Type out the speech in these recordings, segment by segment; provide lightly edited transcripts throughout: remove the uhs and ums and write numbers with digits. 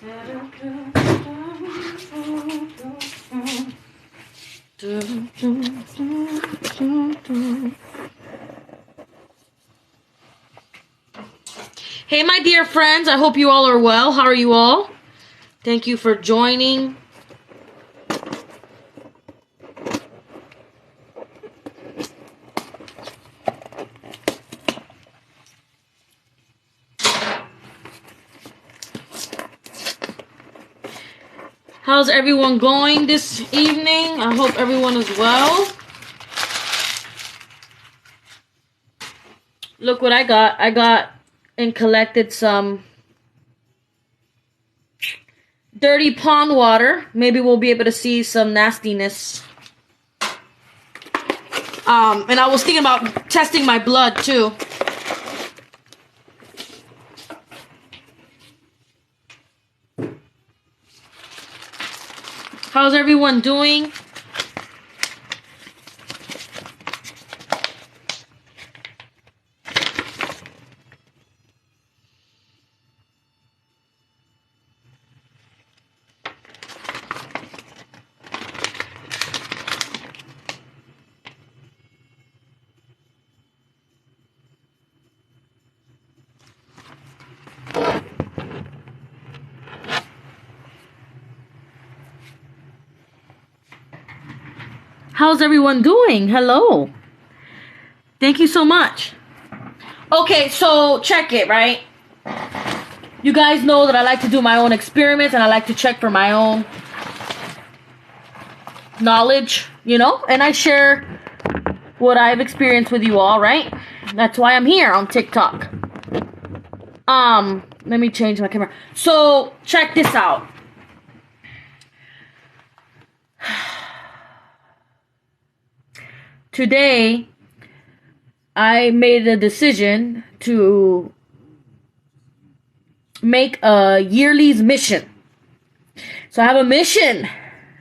Hey, my dear friends, I hope you all are well. How are you all? Thank you for joining. How's everyone going this evening? I hope everyone is well. Look what I got. I got and collected some dirty pond water. Maybe we'll be able to see some nastiness. And I was thinking about testing my blood too. How's everyone doing? How's everyone doing? Hello. Thank you so much. Okay, so check it, right? You guys know that I like to do my own experiments and I like to check for my own knowledge, you know? And I share what I've experienced with you all, right? That's why I'm here on TikTok. Let me change my camera. So, check this out. Today, I made a decision to make a yearly mission. So I have a mission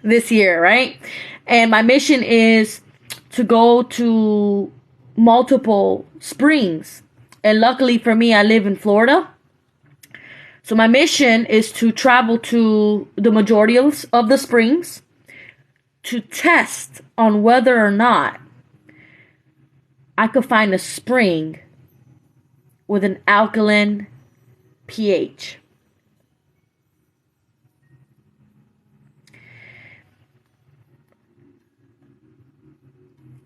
this year, right? And my mission is to go to multiple springs. And luckily for me, I live in Florida. So my mission is to travel to the majority of the springs to test on whether or not I could find a spring with an alkaline pH.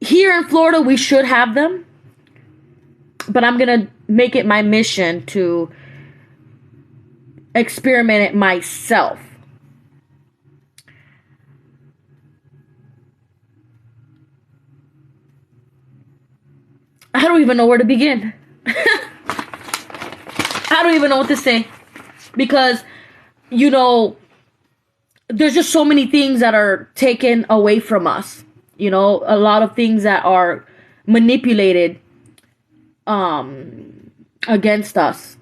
Here in Florida, we should have them, but I'm going to make it my mission to experiment it myself. I don't even know where to begin. I don't even know what to say. Because, you know, there's just so many things that are taken away from us. You know, a lot of things that are manipulated against us.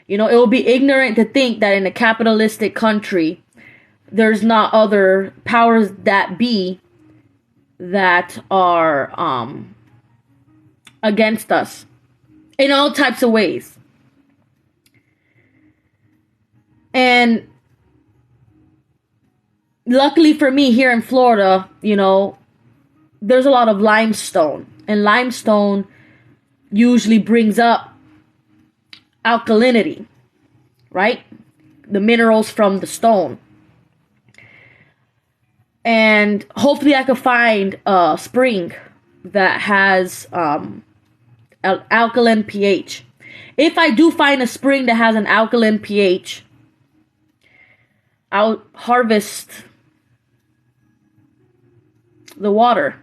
You know, it will be ignorant to think that in a capitalistic country, there's not other powers that be that are against us in all types of ways. And luckily for me here in Florida, you know, there's a lot of limestone. And limestone usually brings up alkalinity, right? The minerals from the stone. And hopefully I could find a spring that has alkaline pH. If I do find a spring that has an alkaline pH, I'll harvest the water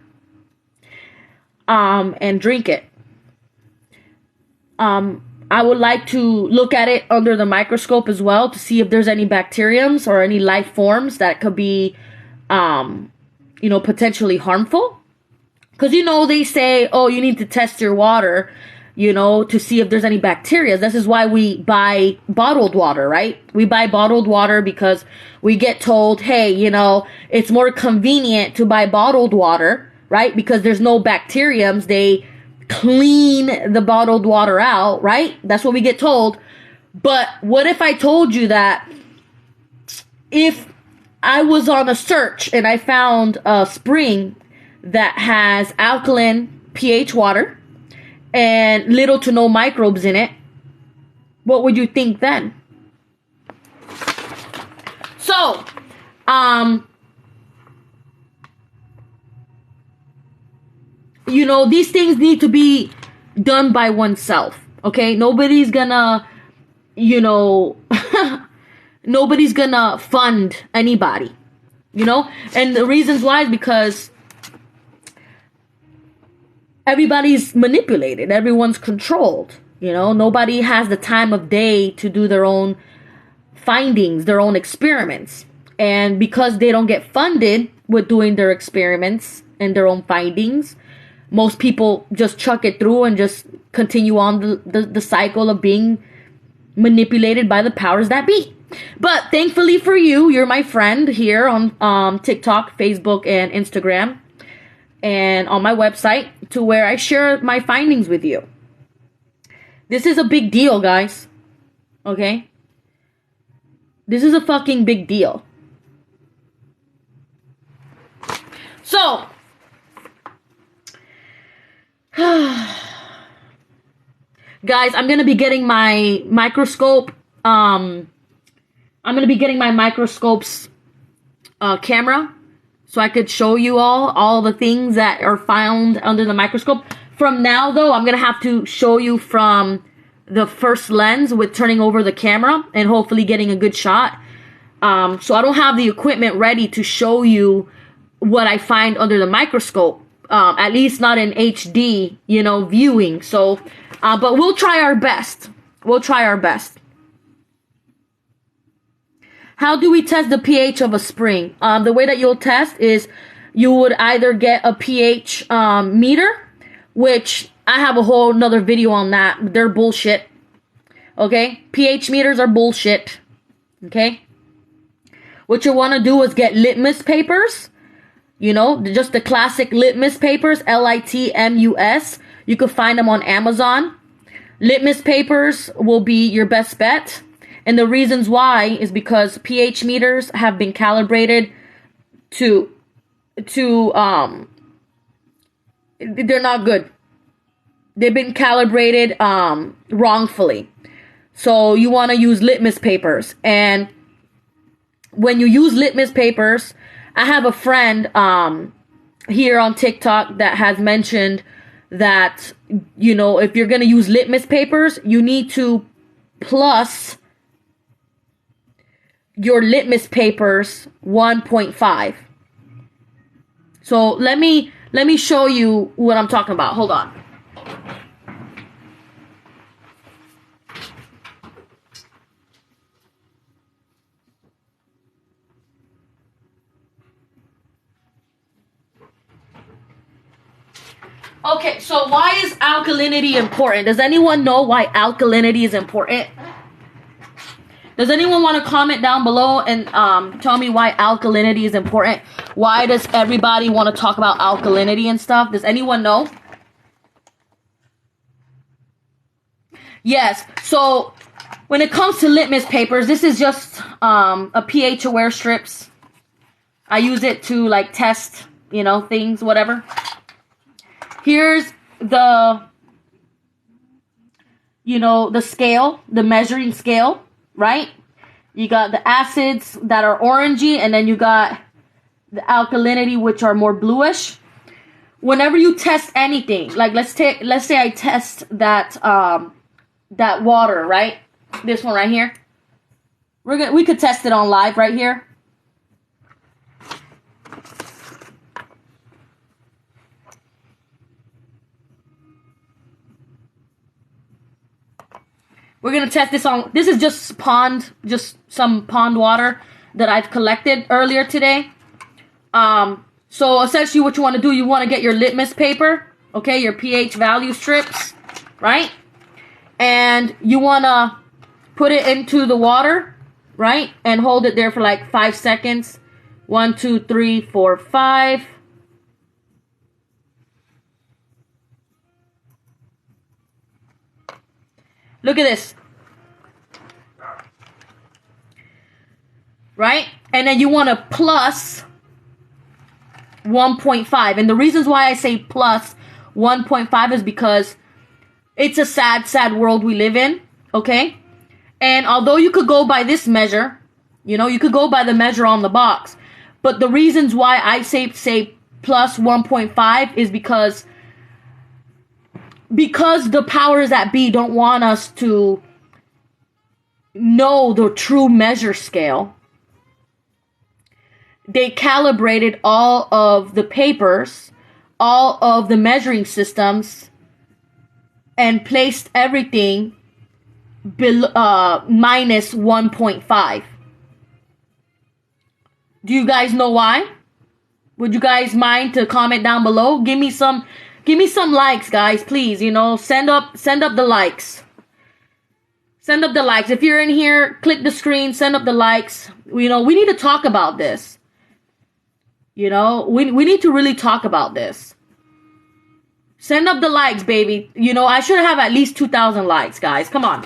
and drink it. I would like to look at it under the microscope as well to see if there's any bacteriums or any life forms that could be, you know, potentially harmful. Because, you know, they say, oh, you need to test your water, you know, to see if there's any bacteria. This is why we buy bottled water, right? We buy bottled water because we get told, hey, you know, it's more convenient to buy bottled water, right? Because there's no bacteriums. They clean the bottled water out, right? That's what we get told. But what if I told you that if I was on a search and I found a spring that has alkaline pH water and little to no microbes in it, what would you think then? So, you know, these things need to be done by oneself, okay? Nobody's gonna, you know, nobody's gonna fund anybody, you know? And the reasons why is because everybody's manipulated. Everyone's controlled, you know? Nobody has the time of day to do their own findings, their own experiments. And because they don't get funded with doing their experiments and their own findings, most people just chuck it through and just continue on the cycle of being manipulated by the powers that be. But thankfully for you, you're my friend here on TikTok, Facebook, and Instagram, and on my website, to where I share my findings with you. This is a big deal, guys. Okay? This is a fucking big deal. So, guys, I'm gonna be getting my microscope. I'm gonna be getting my microscope's camera, so I could show you all the things that are found under the microscope. From now, though, I'm gonna have to show you from the first lens with turning over the camera and hopefully getting a good shot. So I don't have the equipment ready to show you what I find under the microscope. At least not in HD, you know, viewing. So, but we'll try our best. We'll try our best. How do we test the pH of a spring? The way that you'll test is you would either get a pH meter, which I have a whole nother video on that. They're bullshit. Okay? pH meters are bullshit. Okay? What you want to do is get litmus papers. You know, just the classic litmus papers, LITMUS. You can find them on Amazon. Litmus papers will be your best bet. And the reasons why is because pH meters have been calibrated to they're not good. They've been calibrated wrongfully. So you want to use litmus papers. And when you use litmus papers, I have a friend here on TikTok that has mentioned that, you know, if you're going to use litmus papers, you need to plus your litmus papers 1.5. So let me show you what I'm talking about. Hold on. Okay, so why is alkalinity important? Does anyone know why alkalinity is important? Does anyone want to comment down below and tell me why alkalinity is important? Why does everybody want to talk about alkalinity and stuff? Does anyone know? Yes, so when it comes to litmus papers, this is just a pH aware strips. I use it to like test, you know, things, whatever. Here's the, you know, the scale, the measuring scale, right? You got the acids that are orangey, and then you got the alkalinity, which are more bluish. Whenever you test anything, like let's say I test that that water, right? This one right here. We could test it on live right here. We're going to test this on, this is just some pond water that I've collected earlier today. So essentially what you want to do, you want to get your litmus paper, okay, your pH value strips, right? And you want to put it into the water, right? And hold it there for like 5 seconds. 1, 2, 3, 4, 5. Look at this. Right? and then you want to plus 1.5. And the reasons why I say plus 1.5 is because it's a sad, sad world we live in, okay? And although you could go by this measure, you know, you could go by the measure on the box, but the reasons why I say plus 1.5 is because the powers that be don't want us to know the true measure scale. They calibrated all of the papers, all of the measuring systems, and placed everything minus 1.5. Do you guys know why? Would you guys mind to comment down below? Give me some likes, guys, please. You know, send up the likes. Send up the likes. If you're in here, click the screen, send up the likes. You know, we need to talk about this. You know, we need to really talk about this. Send up the likes, baby. You know, I should have at least 2,000 likes, guys. Come on.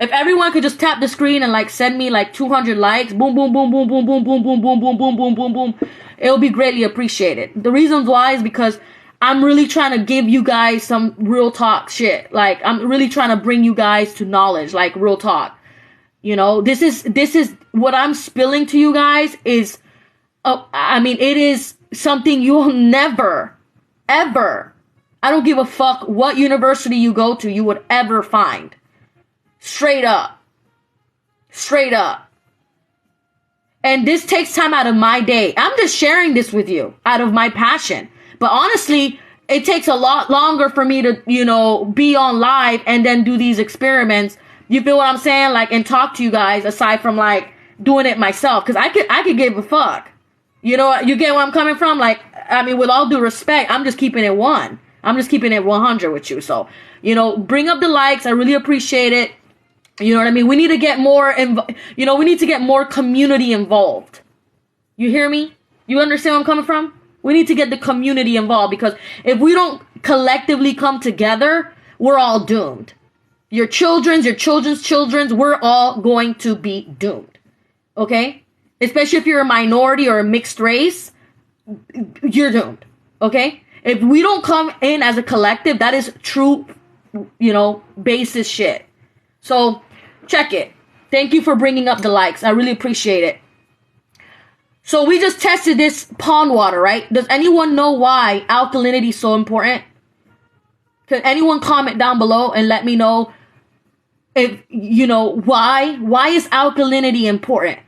If everyone could just tap the screen and like send me like 200 likes, boom, boom, boom, boom, boom, boom, boom, boom, boom, boom, boom, boom, boom, boom, it'll be greatly appreciated. The reasons why is because I'm really trying to give you guys some real talk shit. Like, I'm really trying to bring you guys to knowledge, like real talk. You know, this is what I'm spilling to you guys is, I mean, it is something you'll never, ever, I don't give a fuck what university you go to, you would ever find. Straight up. Straight up. And this takes time out of my day. I'm just sharing this with you out of my passion. But honestly, it takes a lot longer for me to, you know, be on live and then do these experiments. You feel what I'm saying? Like, and talk to you guys aside from like doing it myself. Cause I could give a fuck. You know, you get where I'm coming from? Like, I mean, with all due respect, I'm just keeping it 1. I'm just keeping it 100 with you. So, you know, bring up the likes. I really appreciate it. You know what I mean? We need to get more, we need to get more community involved. You hear me? You understand where I'm coming from? We need to get the community involved, because if we don't collectively come together, we're all doomed. Your children's children's, we're all going to be doomed. Okay? Especially if you're a minority or a mixed race, you're doomed. Okay? If we don't come in as a collective, that is true, you know, basis shit. So, check it. Thank you for bringing up the likes. I really appreciate it. So, we just tested this pond water, right? Does anyone know why alkalinity is so important? Can anyone comment down below and let me know if, you know, why? Why is alkalinity important?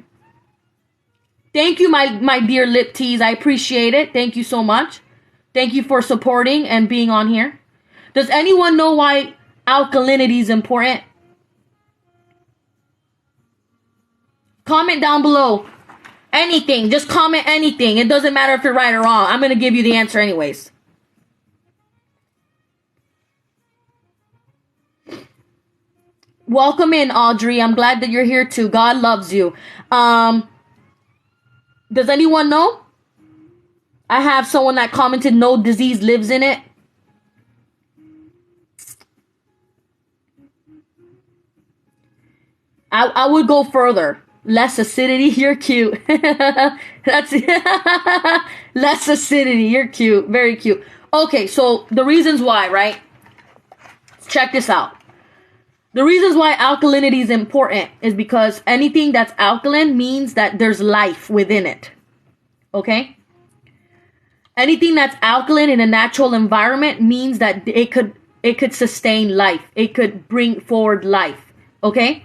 Thank you, my dear lip teas. I appreciate it. Thank you so much. Thank you for supporting and being on here. Does anyone know why alkalinity is important? Comment down below. Anything. Just comment anything. It doesn't matter if you're right or wrong. I'm going to give you the answer anyways. Welcome in, Audrey. I'm glad that you're here too. God loves you. Does anyone know? I have someone that commented no disease lives in it. I would go further. Less acidity, you're cute. That's less acidity, you're cute. Very cute. Okay, so the reasons why, right? Check this out. The reasons why alkalinity is important is because anything that's alkaline means that there's life within it. Okay? Anything that's alkaline in a natural environment means that it could sustain life. It could bring forward life. Okay?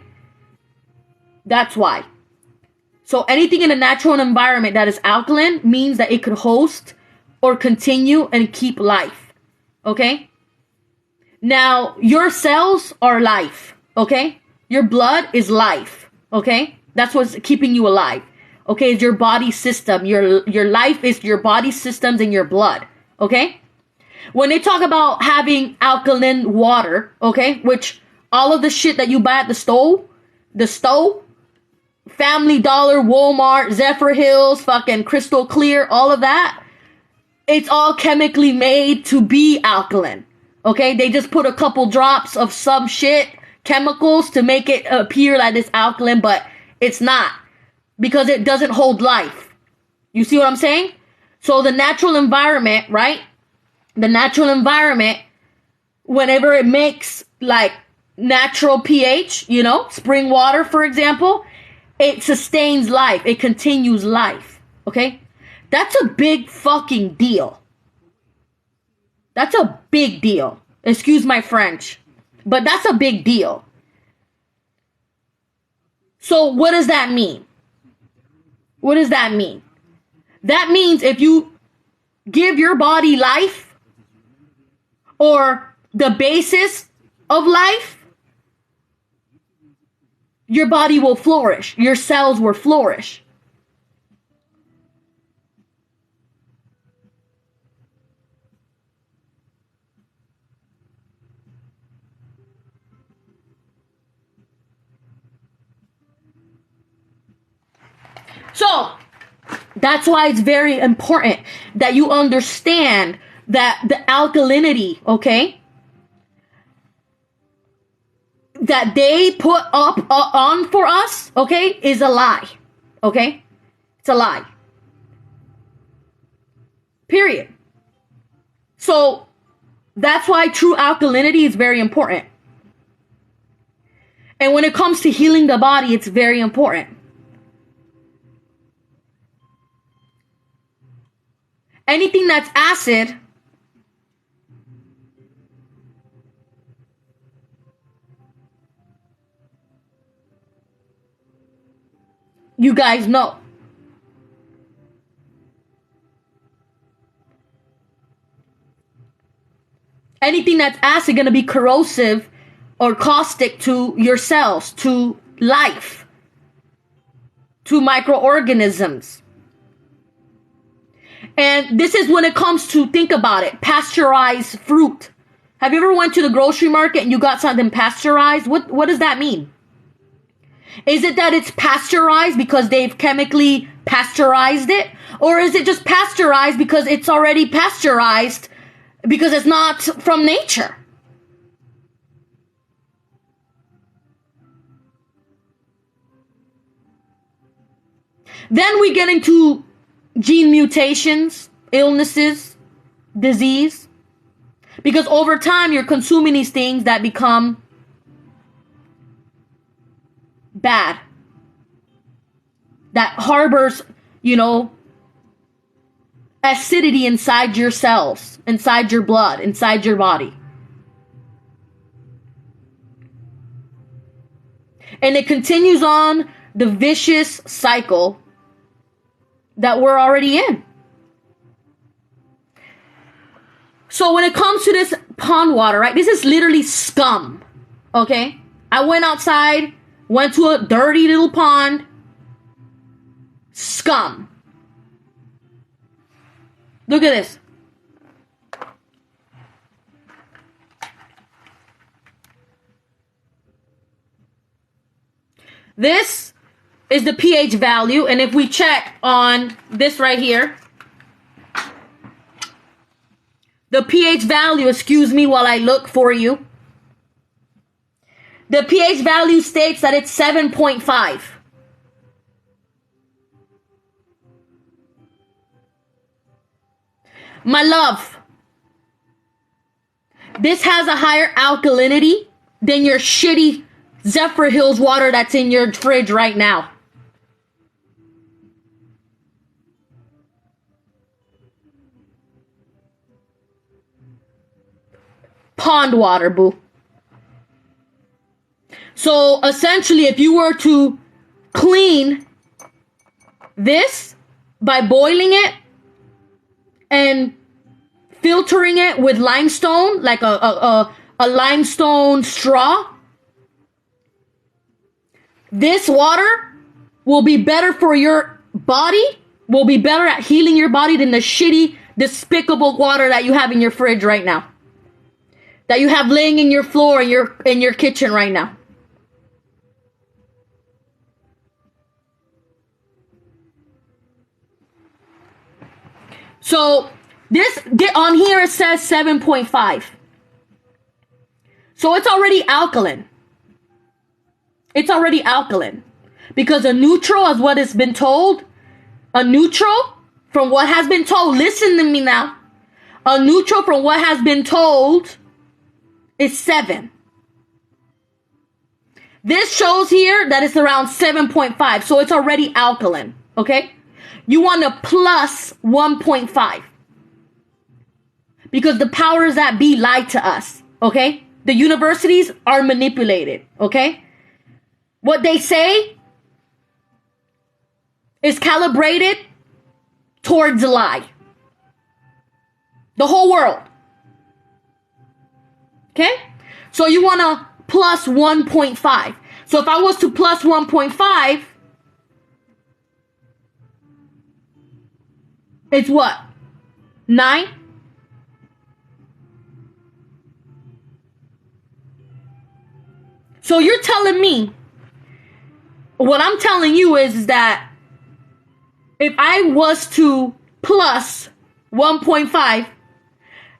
That's why. So anything in a natural environment that is alkaline means that it could host or continue and keep life. Okay? Now, your cells are life. Okay? Your blood is life. Okay? That's what's keeping you alive. Okay? It's your body system. Your life is your body systems and your blood. Okay? When they talk about having alkaline water, okay, which all of the shit that you buy at the stove, Family Dollar, Walmart, Zephyr Hills, fucking Crystal Clear, all of that, it's all chemically made to be alkaline. Okay? They just put a couple drops of some shit, chemicals, to make it appear like it's alkaline, but it's not. because it doesn't hold life. You see what I'm saying? So the natural environment, right? The natural environment, whenever it makes like natural pH, you know, spring water, for example, it sustains life. It continues life. Okay? That's a big fucking deal. That's a big deal. Excuse my French. But that's a big deal. So what does that mean? What does that mean? That means if you give your body life or the basis of life, your body will flourish. Your cells will flourish. So, that's why it's very important that you understand that the alkalinity, okay, that they put up on for us, okay, is a lie. Okay? It's a lie. Period. So, that's why true alkalinity is very important. And when it comes to healing the body, it's very important. Anything that's acid you guys know. Anything that's acid gonna be corrosive or caustic to your cells, to life, to microorganisms. And this is when it comes to, think about it, pasteurized fruit. Have you ever went to the grocery market and you got something pasteurized? What does that mean? Is it that it's pasteurized because they've chemically pasteurized it? Or is it just pasteurized because it's already pasteurized because it's not from nature? Then we get into gene mutations, illnesses, disease. Because over time, you're consuming these things that become bad. That harbors, you know, acidity inside your cells, inside your blood, inside your body. And it continues on the vicious cycle that we're already in. So when it comes to this pond water, right, this is literally scum, okay? I went outside, went to a dirty little pond, scum. Look at this. This is the pH value, and if we check on this right here, the pH value, excuse me while I look for you, the pH value states that it's 7.5. My love, this has a higher alkalinity than your shitty Zephyr Hills water that's in your fridge right now. Pond water, boo. So essentially, if you were to clean this by boiling it and filtering it with limestone, like a limestone straw, this water will be better for your body, will be better at healing your body than the shitty, despicable water that you have in your fridge right now. That you have laying in your floor in your kitchen right now. So this on here it says 7.5. So it's already alkaline. It's already alkaline. Because a neutral, as what has been told, a neutral, from what has been told, listen to me now. A neutral, from what has been told, is 7. This shows here that it's around 7.5. So it's already alkaline. Okay? You want to plus 1.5. Because the powers that be lied to us. Okay? The universities are manipulated. Okay? What they say is calibrated towards a lie. The whole world. Okay? So you want to plus 1.5. So if I was to plus 1.5, it's what? 9? So you're telling me, what I'm telling you is that if I was to plus 1.5,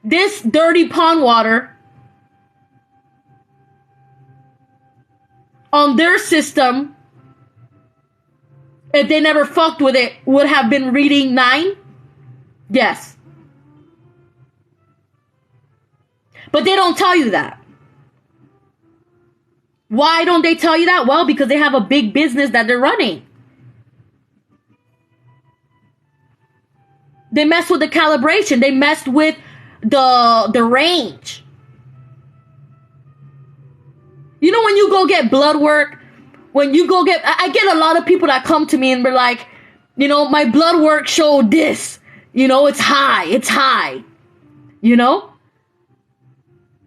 this dirty pond water on their system, if they never fucked with it, would have been reading 9? Yes. But they don't tell you that. Why don't they tell you that? Well, because they have a big business that they're running. They messed with the calibration. They messed with the range. You know, when you go get blood work, I get a lot of people that come to me and they're like, you know, my blood work showed this. You know, it's high. You know?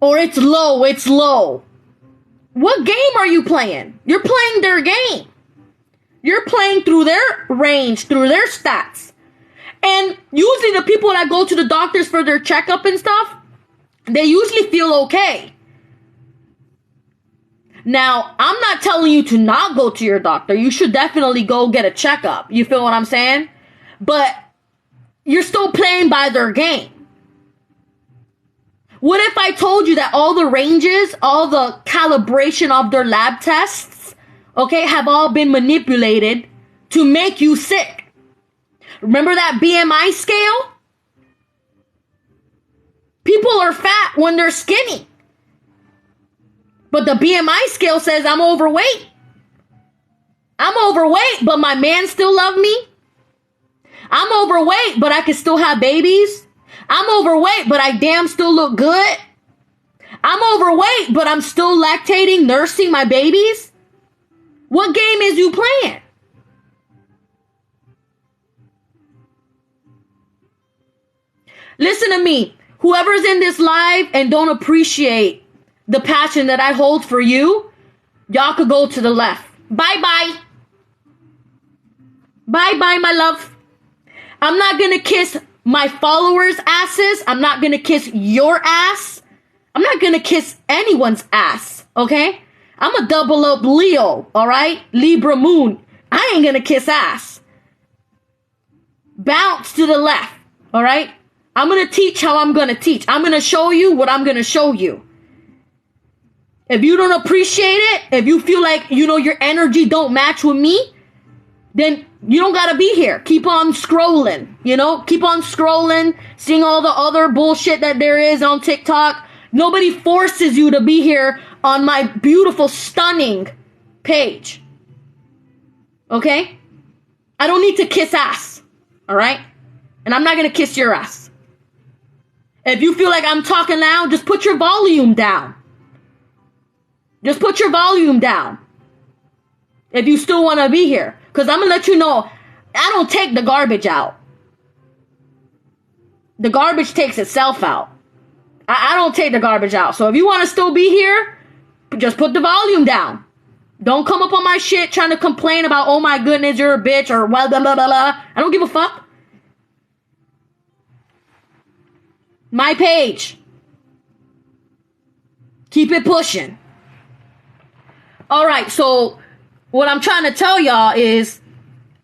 Or it's low. What game are you playing? You're playing their game. You're playing through their range, through their stats. And usually the people that go to the doctors for their checkup and stuff, they usually feel okay. Now, I'm not telling you to not go to your doctor. You should definitely go get a checkup. You feel what I'm saying? But you're still playing by their game. What if I told you that all the ranges, all the calibration of their lab tests, okay, have all been manipulated to make you sick? Remember that BMI scale? People are fat when they're skinny. But the BMI scale says I'm overweight. I'm overweight, but my man still love me. I'm overweight, but I can still have babies. I'm overweight, but I damn still look good. I'm overweight, but I'm still lactating, nursing my babies. What game is you playing? Listen to me. Whoever's in this live and don't appreciate the passion that I hold for you, y'all could go to the left. Bye-bye. Bye-bye, my love. I'm not going to kiss my followers' asses. I'm not going to kiss your ass. I'm not going to kiss anyone's ass, okay? I'm a double up Leo, all right? Libra moon. I ain't going to kiss ass. Bounce to the left, all right? I'm going to teach how I'm going to teach. I'm going to show you what I'm going to show you. If you don't appreciate it, if you feel like, you know, your energy don't match with me, then you don't gotta be here. Keep on scrolling, you know? Keep on scrolling, seeing all the other bullshit that there is on TikTok. Nobody forces you to be here on my beautiful, stunning page. Okay? I don't need to kiss ass. Alright? And I'm not gonna kiss your ass. If you feel like I'm talking loud, just put your volume down. Just put your volume down. If you still want to be here. Because I'm going to let you know, I don't take the garbage out. The garbage takes itself out. I don't take the garbage out. So if you want to still be here, just put the volume down. Don't come up on my shit trying to complain about, oh my goodness, you're a bitch, or blah, blah, blah, blah, blah. I don't give a fuck. My page. Keep it pushing. Alright, so what I'm trying to tell y'all is,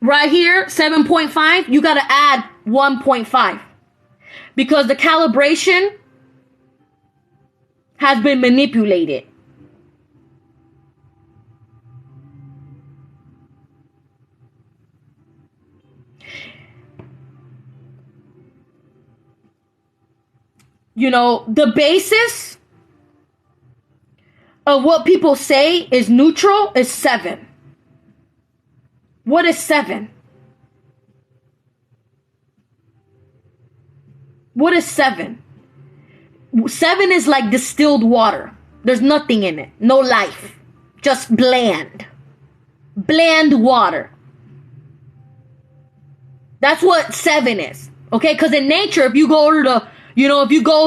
right here, 7.5, you gotta add 1.5. Because the calibration has been manipulated. the basis of what people say is neutral is 7. What is 7? What is 7? 7 is like distilled water. There's nothing in it. No life. Just bland. Bland water. That's what 7 is. Okay? Because in nature, if you go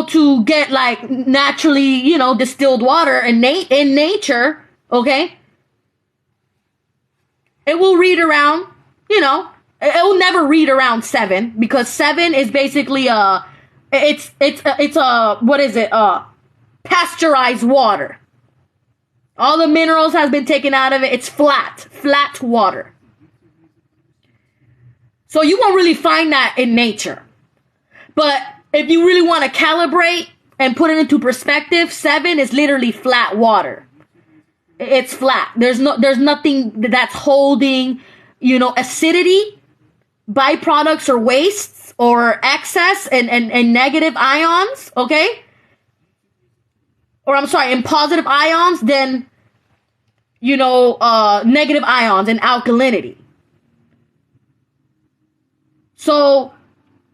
to get like naturally, distilled water in nature, okay? It will read around, it will never read around 7 because 7 is basically pasteurized water. All the minerals has been taken out of it. It's flat water. So you won't really find that in nature. But if you really want to calibrate and put it into perspective, 7 is literally flat water. It's flat. There's nothing that's holding, acidity, byproducts or wastes or excess and negative ions, okay? Or I'm sorry, and positive ions, then, negative ions and alkalinity. So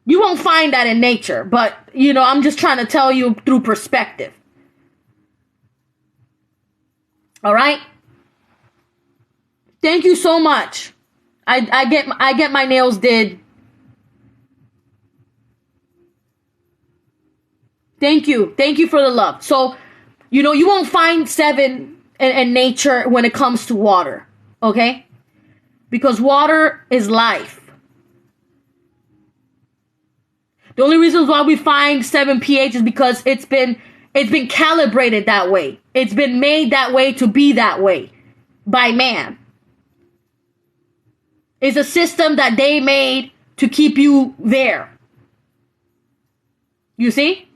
you won't find that in nature, but, I'm just trying to tell you through perspective. All right? Thank you so much. I get my nails did. Thank you. Thank you for the love. So, you won't find 7 in nature when it comes to water. Okay? Because water is life. The only reasons why we find 7 pH is because it's been calibrated that way. It's been made that way to be that way by man. It's a system that they made to keep you there. You see?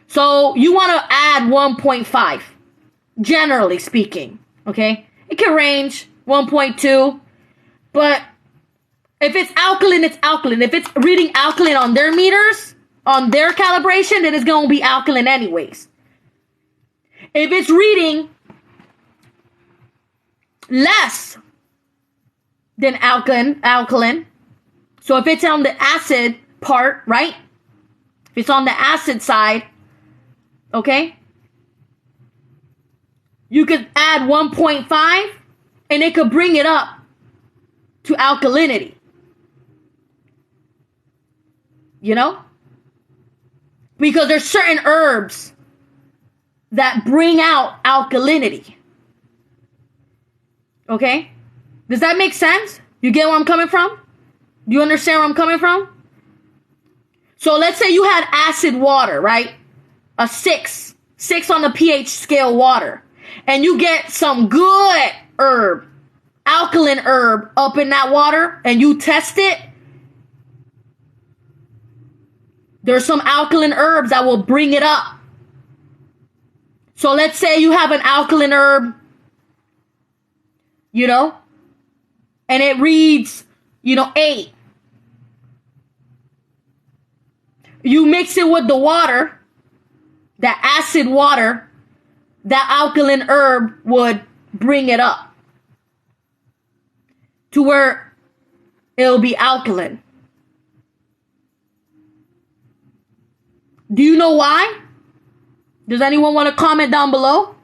So you want to add 1.5, generally speaking, okay? It can range 1.2, but if it's alkaline, it's alkaline. If it's reading alkaline on their meters, on their calibration, then it's going to be alkaline anyways. If it's reading less than alkaline, so if it's on the acid part, right? If it's on the acid side, okay? You could add 1.5 and it could bring it up to alkalinity. Because there's certain herbs that bring out alkalinity. Okay? Does that make sense? You get where I'm coming from? Do you understand where I'm coming from? So let's say you had acid water, right? A 6 on the pH scale water. And you get some good herb, alkaline herb up in that water, and you test it. There's some alkaline herbs that will bring it up. So let's say you have an alkaline herb, and it reads, 8. You mix it with the water, that acid water, that alkaline herb would bring it up to where it'll be alkaline. Do you know why? Does anyone want to comment down below?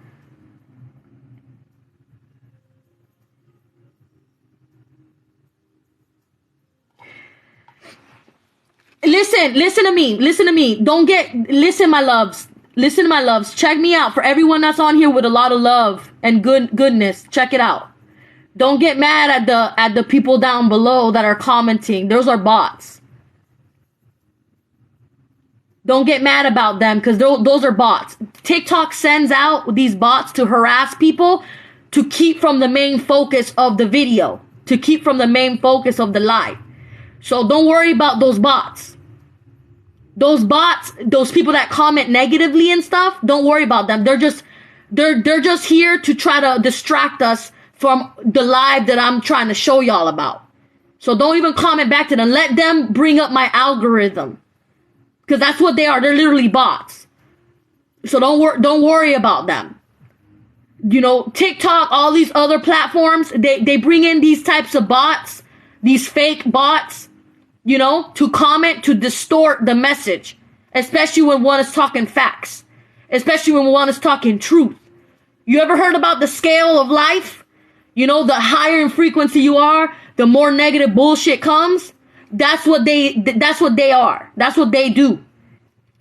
Listen to me. Listen, my loves. Listen to my loves. Check me out. For everyone that's on here with a lot of love and goodness, check it out. Don't get mad at the people down below that are commenting. Those are bots. Don't get mad about them because those are bots. TikTok sends out these bots to harass people to keep from the main focus of the video, to keep from the main focus of the live. So don't worry about those bots. Those bots, those people that comment negatively and stuff, don't worry about them. They're just here to try to distract us from the live that I'm trying to show y'all about. So don't even comment back to them. Let them bring up my algorithm. Because that's what they are. They're literally bots. So don't worry about them. You know, TikTok, all these other platforms, they bring in these types of bots, these fake bots, you know, to comment, to distort the message. Especially when one is talking facts. Especially when one is talking truth. You ever heard about the scale of life? You know, the higher in frequency you are, the more negative bullshit comes. That's what they are. That's what they do.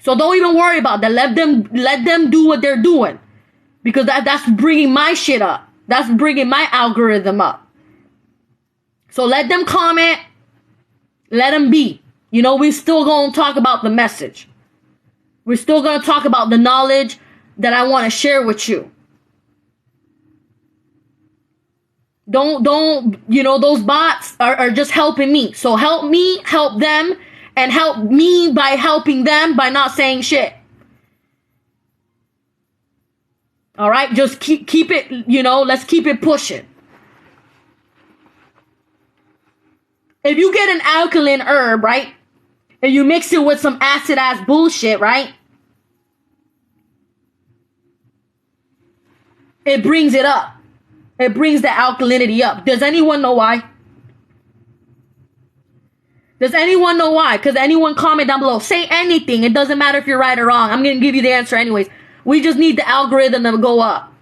So don't even worry about that. Let them do what they're doing. Because that's bringing my shit up. That's bringing my algorithm up. So let them comment. Let them be. You know, we're still going to talk about the message. We're still going to talk about the knowledge that I want to share with you. Don't, you know, those bots are just helping me. So help me, help them, and help me by helping them by not saying shit. All right, just keep it, you know, let's keep it pushing. If you get an alkaline herb, right, and you mix it with some acid ass bullshit, right, it brings it up. It brings the alkalinity up. Does anyone know why? Does anyone know why? Because anyone comment down below. Say anything. It doesn't matter if you're right or wrong. I'm going to give you the answer anyways. We just need the algorithm to go up.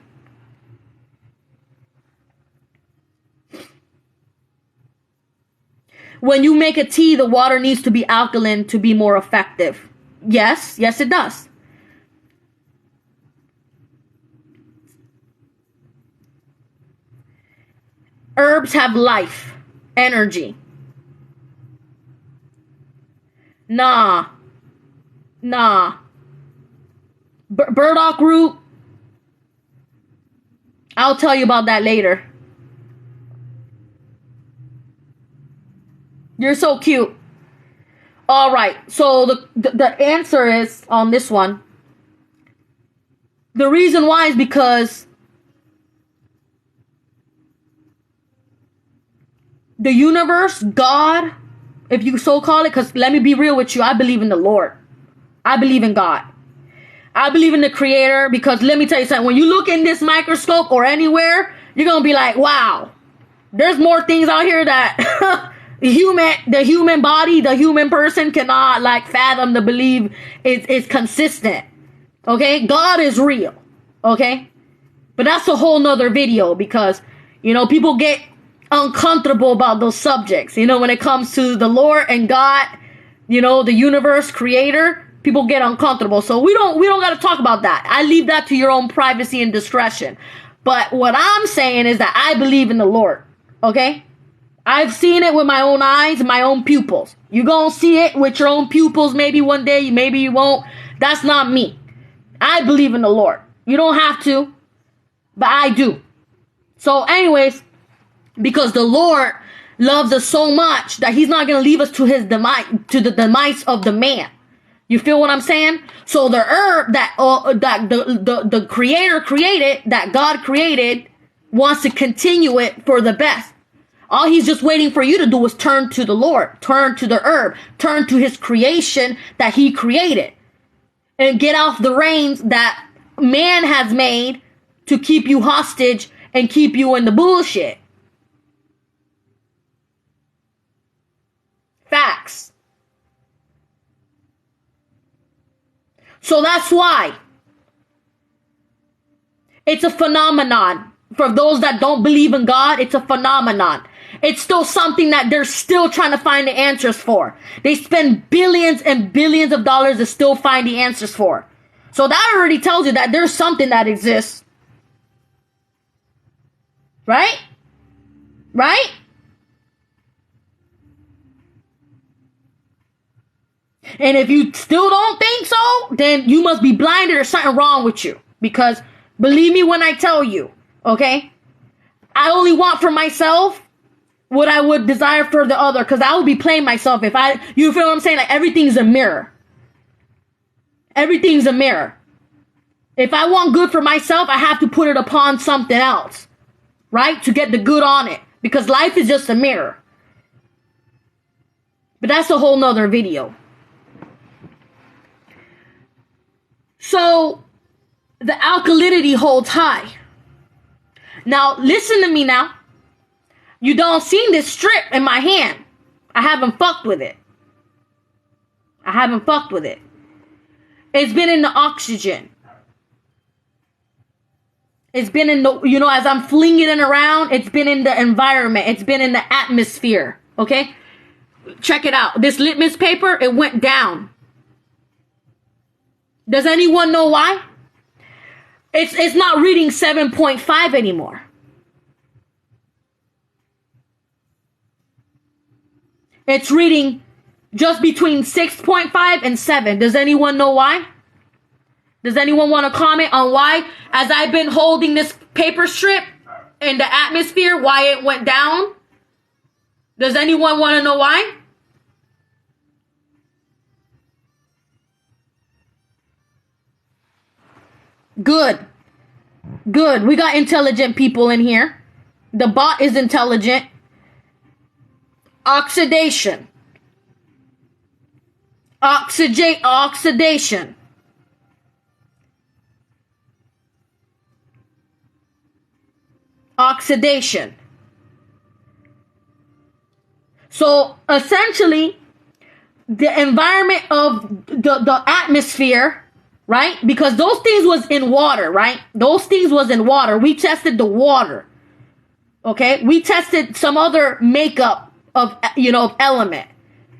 When you make a tea, the water needs to be alkaline to be more effective. Yes. Yes, it does. Herbs have life, energy. Nah. Burdock root. I'll tell you about that later. You're so cute. All right. So the answer is on this one. The reason why is because the universe, God, if you so call it, because let me be real with you, I believe in the Lord. I believe in God. I believe in the Creator, because let me tell you something. When you look in this microscope or anywhere, you're going to be like, wow, there's more things out here that the human body, the human person cannot like fathom to believe it's consistent. Okay? God is real. Okay? But that's a whole nother video, because, you know, people get uncomfortable about those subjects. You know, when it comes to the Lord and God, you know, the universe, Creator, people get uncomfortable. So we don't got to talk about that. I leave that to your own privacy and discretion. But what I'm saying is that I believe in the Lord. Okay? I've seen it with my own eyes, my own pupils. You're going to see it with your own pupils maybe one day, maybe you won't. That's not me. I believe in the Lord. You don't have to, but I do. So anyways, because the Lord loves us so much that he's not going to leave us to his demise, to the demise of the man. You feel what I'm saying? So the herb that the Creator created, that God created, wants to continue it for the best. All he's just waiting for you to do is turn to the Lord, turn to the herb, turn to his creation that he created, and get off the reins that man has made to keep you hostage and keep you in the bullshit. Facts. So that's why it's a phenomenon. For those that don't believe in God, it's a phenomenon. It's still something that they're still trying to find the answers for. They spend billions and billions of dollars to still find the answers for. So that already tells you that there's something that exists. Right? Right? And if you still don't think so, then you must be blinded or something wrong with you. Because believe me when I tell you, okay? I only want for myself what I would desire for the other. Because I would be playing myself if you feel what I'm saying? Like everything's a mirror. Everything's a mirror. If I want good for myself, I have to put it upon something else. Right? To get the good on it. Because life is just a mirror. But that's a whole nother video. So the alkalinity holds high. Now, listen to me now. You don't see this strip in my hand. I haven't fucked with it. I haven't fucked with it. It's been in the oxygen. It's been in the, as I'm flinging it around, it's been in the environment. It's been in the atmosphere. Okay? Check it out. This litmus paper, it went down. Does anyone know why? It's not reading 7.5 anymore. It's reading just between 6.5 and 7. Does anyone know why? Does anyone want to comment on why, as I've been holding this paper strip in the atmosphere, why it went down? Does anyone want to know why? Good. Good. We got intelligent people in here. The bot is intelligent. Oxidation. Oxidation. Oxidation. So essentially, the environment of the atmosphere, right? Because those things was in water, right? Those things was in water. We tested the water. Okay? We tested some other makeup of, of element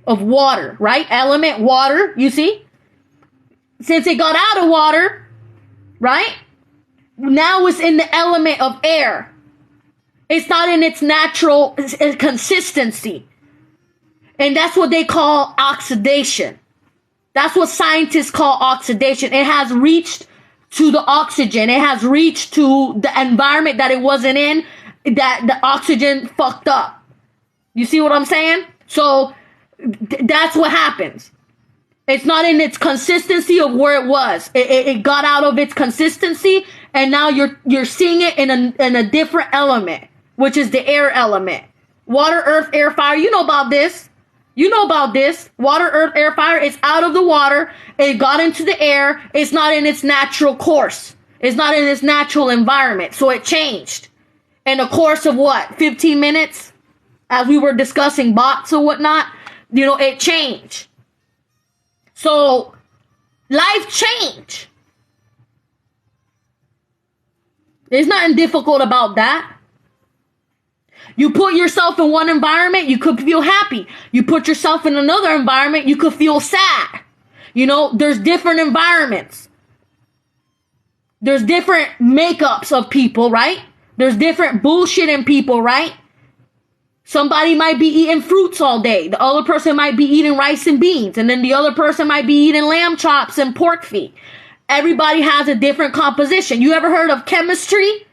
of water, right? Element, water, you see? Since it got out of water, right? Now it's in the element of air. It's not in its natural consistency. And that's what they call oxidation. That's what scientists call oxidation. It has reached to the oxygen. It has reached to the environment that it wasn't in, that the oxygen fucked up. You see what I'm saying? So that's what happens. It's not in its consistency of where it was. It got out of its consistency, and now you're seeing it in a different element, which is the air element. Water, earth, air, fire. You know about this. You know about this. Water, earth, air, fire. It's out of the water. It got into the air. It's not in its natural course. It's not in its natural environment. So it changed. In the course of what? 15 minutes? As we were discussing bots or whatnot. It changed. So life change. There's nothing difficult about that. You put yourself in one environment, you could feel happy. You put yourself in another environment, you could feel sad. There's different environments. There's different makeups of people, right? There's different bullshit in people, right? Somebody might be eating fruits all day. The other person might be eating rice and beans. And then the other person might be eating lamb chops and pork feet. Everybody has a different composition. You ever heard of chemistry?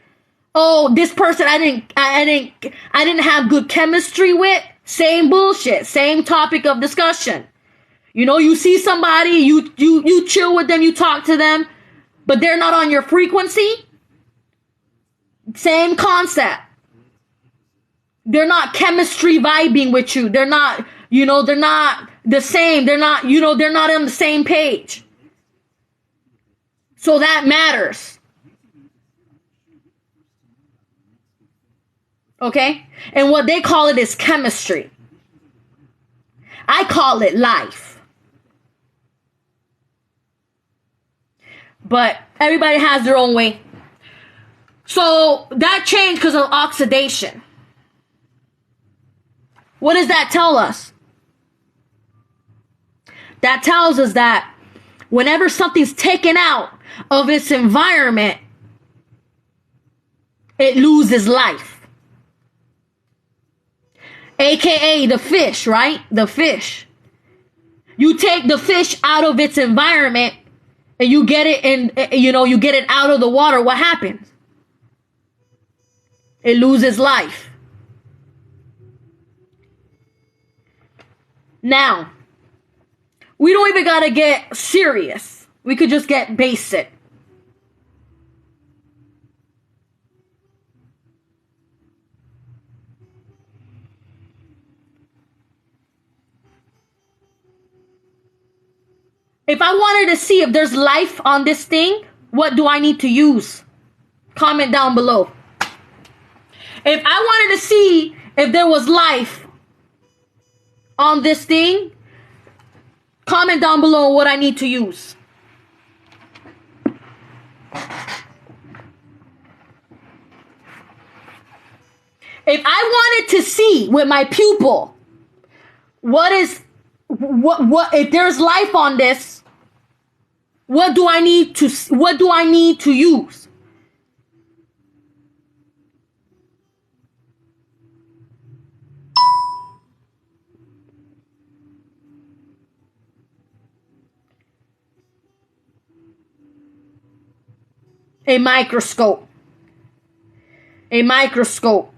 Oh, this person I didn't have good chemistry with. Same bullshit. Same topic of discussion. You see somebody, you chill with them, you talk to them, but they're not on your frequency. Same concept. They're not chemistry vibing with you. They're not, they're not the same. They're not, they're not on the same page. So that matters. Okay? And what they call it is chemistry. I call it life. But everybody has their own way. So that changed because of oxidation. What does that tell us? That tells us that whenever something's taken out of its environment, it loses life. AKA the fish, right? The fish. You take the fish out of its environment and you get it in, you get it out of the water. What happens? It loses life. Now, we don't even gotta get serious. We could just get basic. If I wanted to see if there's life on this thing, what do I need to use? Comment down below. If I wanted to see if there was life on this thing, comment down below what I need to use. If I wanted to see with my pupil what if there's life on this, what do I need to use? A microscope. A microscope.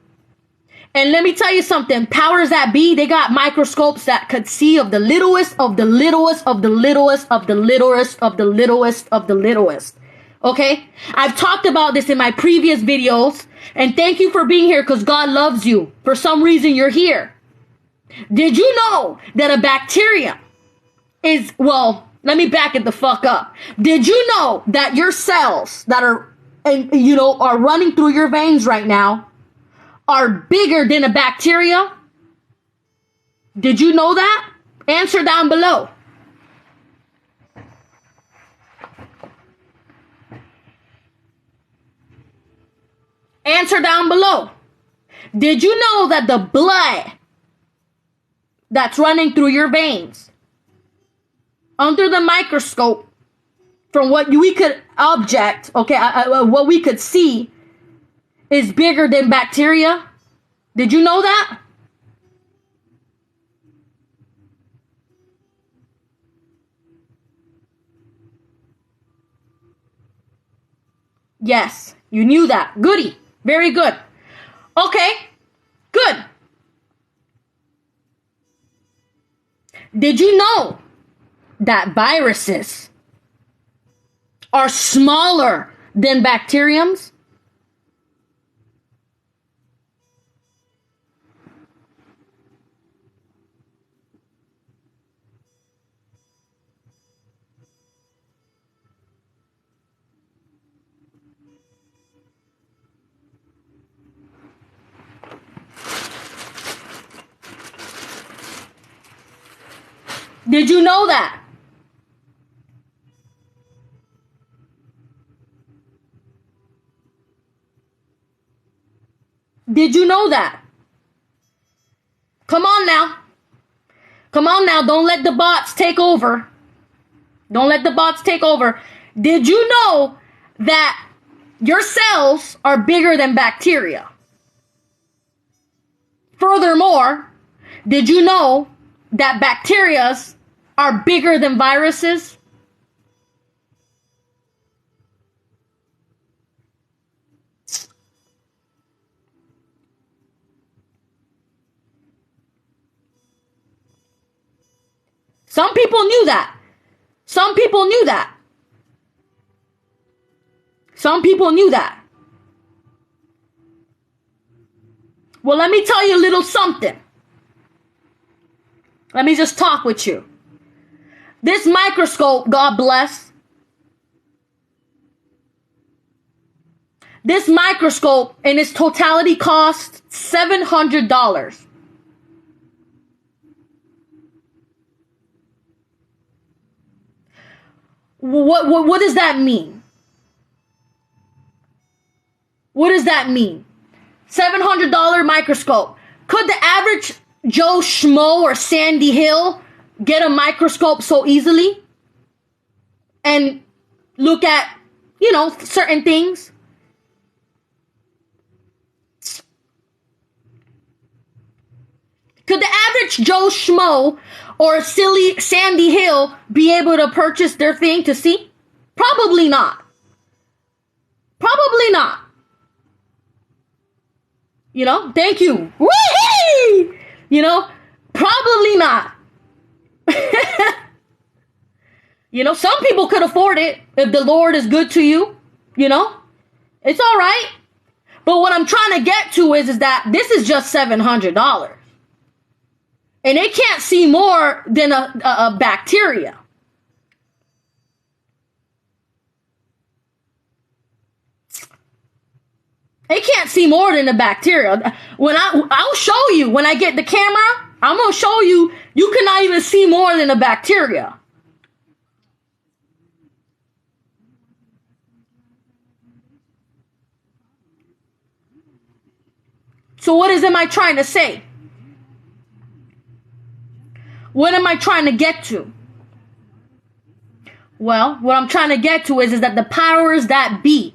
And let me tell you something, powers that be, they got microscopes that could see of the littlest, of the littlest, of the littlest, of the littlest, of the littlest, of the littlest. Okay? I've talked about this in my previous videos, and thank you for being here because God loves you. For some reason, you're here. Did you know that a bacteria is, well, let me back it the fuck up. Did you know that your cells that are running through your veins right now are bigger than a bacteria? Did you know that? Answer down below. Answer down below. Did you know that the blood that's running through your veins, under the microscope, from what we could what we could see, is bigger than bacteria? Did you know that? Yes, you knew that. Goody. Very good. Okay, good. Did you know that viruses are smaller than bacteriums? Did you know that? Did you know that? Come on now. Come on now. Don't let the bots take over. Don't let the bots take over. Did you know that your cells are bigger than bacteria? Furthermore, did you know that bacteria are bigger than viruses? Some people knew that. Some people knew that. Some people knew that. Well, let me tell you a little something. Let me just talk with you. This microscope, God bless. This microscope in its totality cost $700. What does that mean? What does that mean? $700 microscope. Could the average Joe Schmo or Sandy Hill get a microscope so easily and look at, certain things? Could the average Joe Schmo or silly Sandy Hill be able to purchase their thing to see? Probably not. Probably not. Thank you. Whee! Probably not. Some people could afford it if the Lord is good to you. It's all right. But what I'm trying to get to is that this is just $700. And they can't see more than a bacteria. It can't see more than the bacteria. I'll show you when I get the camera. I'm gonna show you. You cannot even see more than the bacteria. So what am I trying to say? What am I trying to get to? Well, what I'm trying to get to is that the powers that be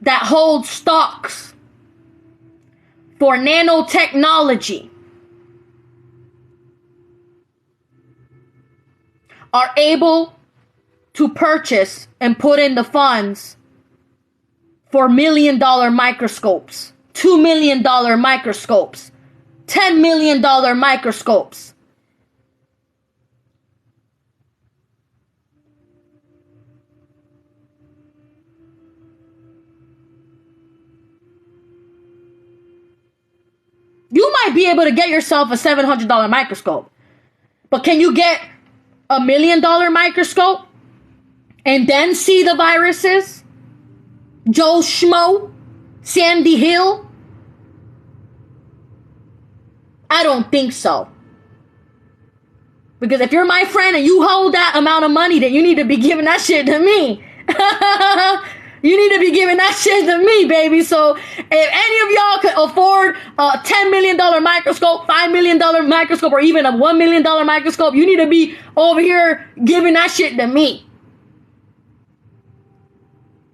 that hold stocks for nanotechnology are able to purchase and put in the funds for $1 million microscopes, $2 million microscopes, $10 million microscopes. You might be able to get yourself a $700 microscope, but can you get $1 million microscope and then see the viruses? Joe Schmo, Sandy Hill? I don't think so. Because if you're my friend and you hold that amount of money, then you need to be giving that shit to me. You need to be giving that shit to me, baby. So if any of y'all could afford a $10 million microscope, $5 million microscope, or even a $1 million microscope, you need to be over here giving that shit to me.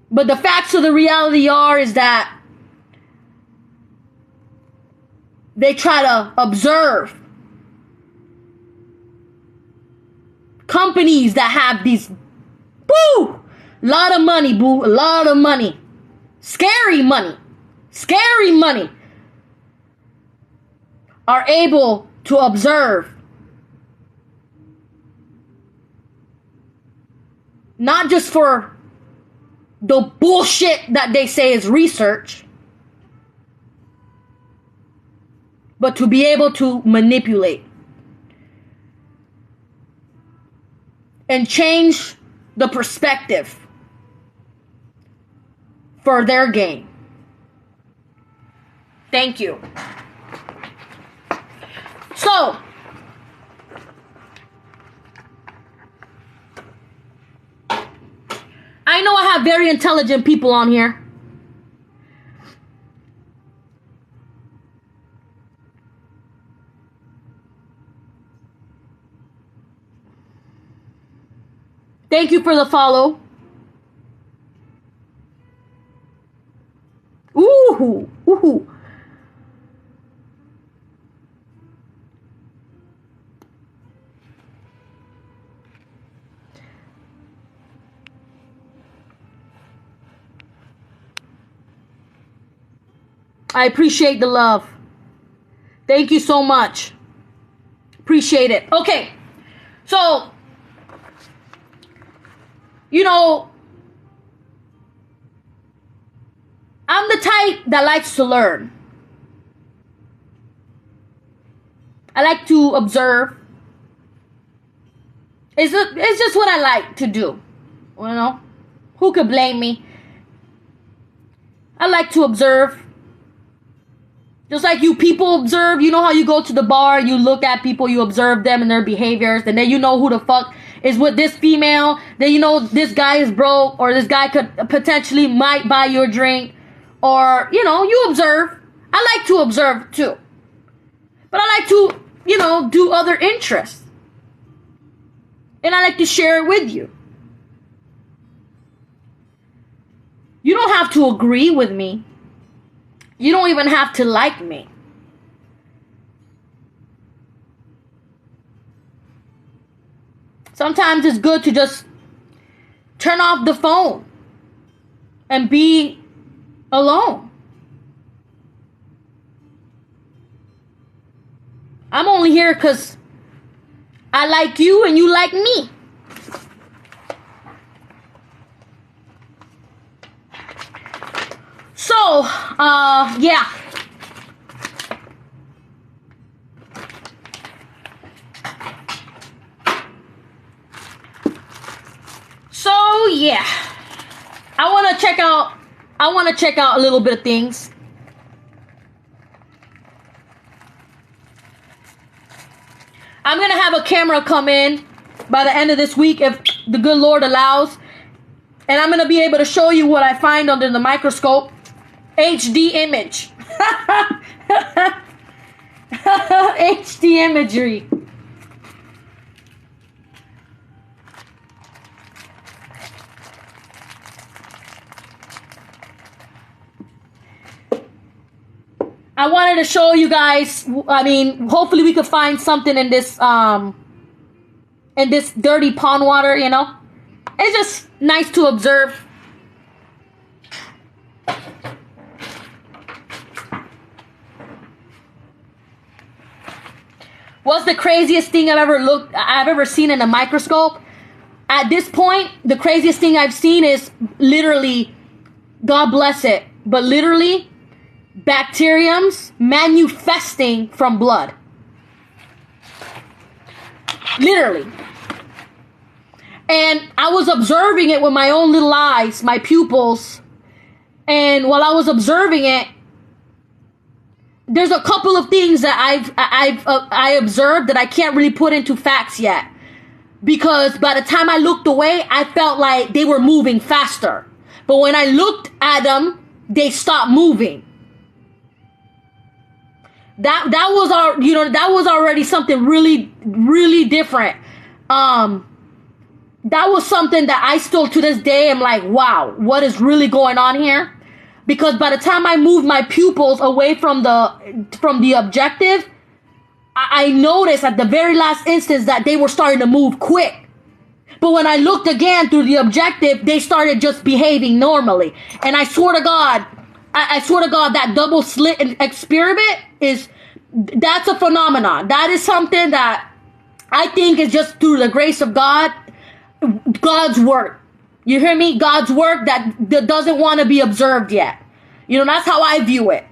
But the facts of the reality is that they try to observe companies that have these, boo, lot of money, boo, a lot of money, scary money, are able to observe not just for the bullshit that they say is research, but to be able to manipulate and change the perspective for their gain. Thank you. So, I know I have very intelligent people on here. Thank you for the follow. Ooh, ooh. I appreciate the love. Thank you so much. Appreciate it. Okay. So, you know, I'm the type that likes to learn. I like to observe. It's just what I like to do. You know, who could blame me? I like to observe. Just like you people observe, you know how you go to the bar, you look at people, you observe them and their behaviors, and then you know who the fuck is with this female, then you know this guy is broke, or this guy could potentially might buy you a drink, or, you know, you observe. I like to observe too. But I like to, you know, do other interests. And I like to share it with you. You don't have to agree with me. You don't even have to like me. Sometimes it's good to just turn off the phone and be alone. I'm only here because I like you and you like me. So, yeah. So, check out. I want to check out a little bit of things. I'm gonna have a camera come in by the end of this week if the good Lord allows, and I'm gonna be able to show you what I find under the microscope. HD image. HD imagery. I wanted to show you guys, I mean, hopefully we could find something in this dirty pond water, you know. It's just nice to observe. What's the craziest thing I've ever seen in a microscope? At this point, the craziest thing I've seen is literally, God bless it, but literally bacteriums manifesting from blood. Literally. And I was observing it with my own little eyes, my pupils. And while I was observing it, there's a couple of things that I observed that I can't really put into facts yet. Because by the time I looked away, I felt like they were moving faster. But when I looked at them, they stopped moving. That was already something really, really different. That was something that I still to this day am like, wow, what is really going on here? Because by the time I moved my pupils away from the objective, I noticed at the very last instance that they were starting to move quick. But when I looked again through the objective, they started just behaving normally. And I swear to God, that double slit experiment that's a phenomenon. That is something that I think is just through the grace of God, God's work. You hear me? God's work that doesn't want to be observed yet. You know, that's how I view it.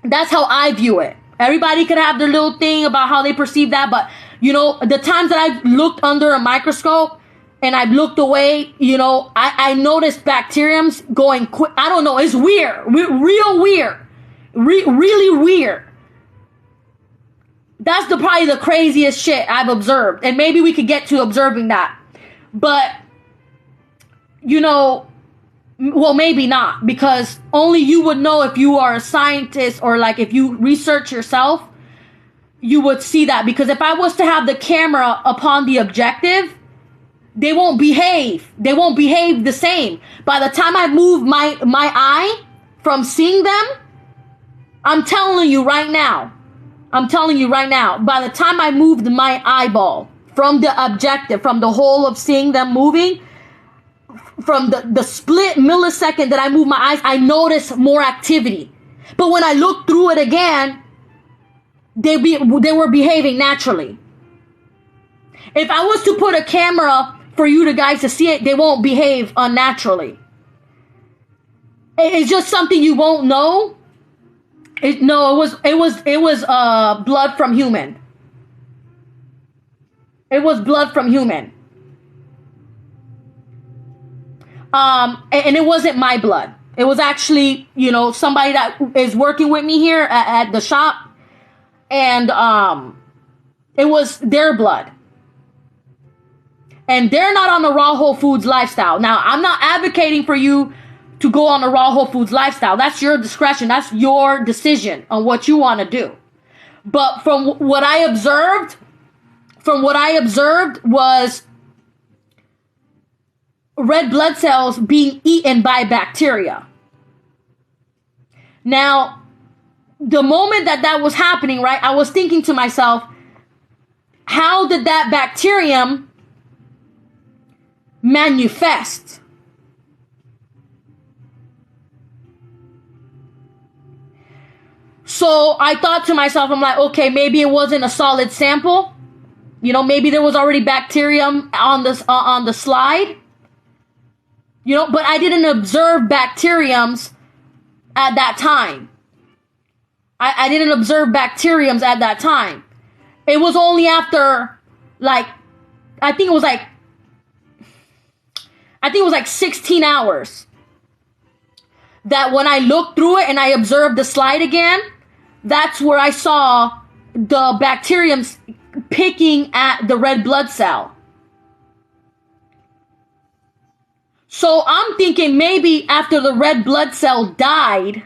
That's how I view it. Everybody could have their little thing about how they perceive that, but you know, the times that I've looked under a microscope and I've looked away, you know, I noticed bacteriums going quick. I don't know. It's weird. Real weird. Really weird. That's probably the craziest shit I've observed. And maybe we could get to observing that. But, you know, well, maybe not. Because only you would know if you are a scientist or like if you research yourself, you would see that. Because if I was to have the camera upon the objective, they won't behave. They won't behave the same. By the time I move my eye from seeing them, I'm telling you right now, by the time I moved my eyeball from the objective, from the whole of seeing them moving, from the split millisecond that I moved my eyes, I noticed more activity. But when I looked through it again, they were behaving naturally. If I was to put a camera for you guys to see it, they won't behave unnaturally. It's just something you won't know. It was blood from human. It was blood from human. And it wasn't my blood. It was actually, you know, somebody that is working with me here at the shop. And it was their blood. And they're not on the raw whole foods lifestyle. Now, I'm not advocating for you to go on the raw whole foods lifestyle. That's your discretion. That's your decision on what you want to do. But from what I observed was red blood cells being eaten by bacteria. Now, the moment that was happening, right, I was thinking to myself, how did that bacterium manifest? So I thought to myself, I'm like, okay, maybe it wasn't a solid sample. You know, maybe there was already bacterium on the slide. You know, but I didn't observe bacteriums at that time. I didn't observe bacteriums at that time. It was only after, like, I think it was like, I think it was like 16 hours, that when I looked through it and I observed the slide again, that's where I saw the bacteriums picking at the red blood cell. So I'm thinking maybe after the red blood cell died,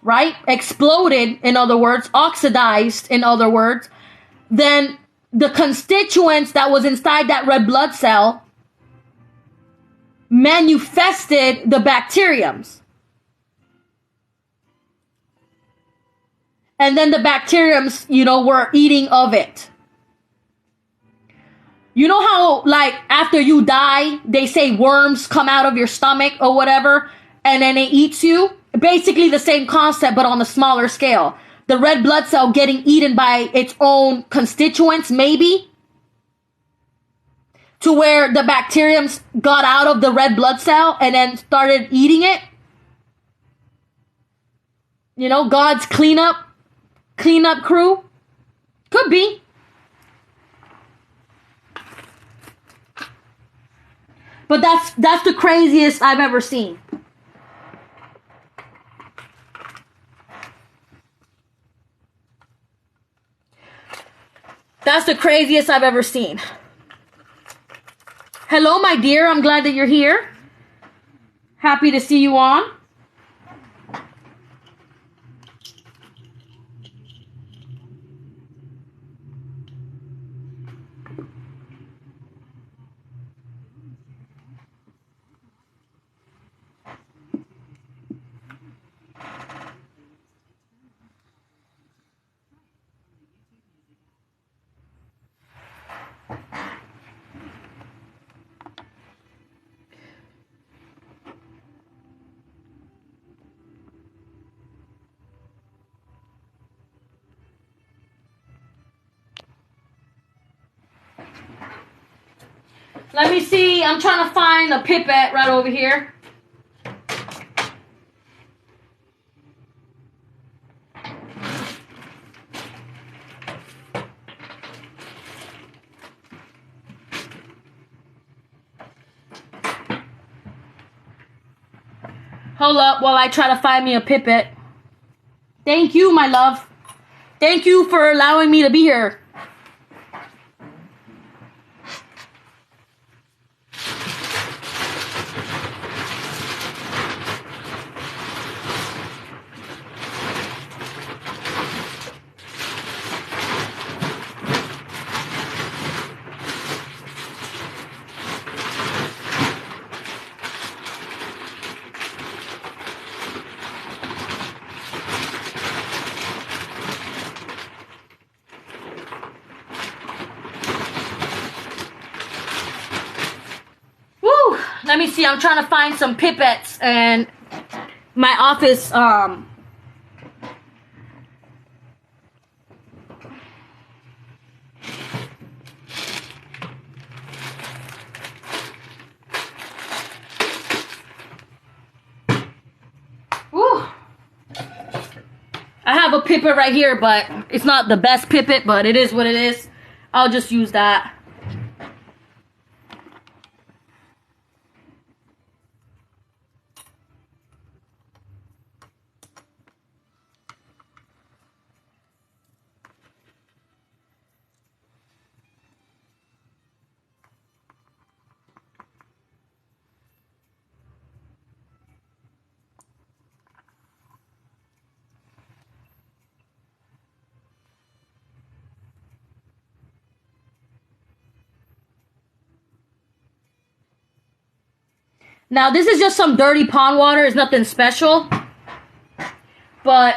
right? Exploded, in other words, oxidized, in other words, then the constituents that was inside that red blood cell manifested the bacteriums. And then the bacteriums, were eating of it. You know how, like, after you die, they say worms come out of your stomach or whatever, and then it eats you? Basically the same concept, but on a smaller scale. The red blood cell getting eaten by its own constituents, maybe, to where the bacteriums got out of the red blood cell and then started eating it. God's cleanup crew. Could be. But that's the craziest I've ever seen. That's the craziest I've ever seen. Hello, my dear. I'm glad that you're here. Happy to see you on. Let me see. I'm trying to find a pipette right over here. Hold up while I try to find me a pipette. Thank you, my love. Thank you for allowing me to be here. Let me see. I'm trying to find some pipettes and my office. Woo. I have a pipette right here, but it's not the best pipette, but it is what it is. I'll just use that. Now, this is just some dirty pond water. It's nothing special. But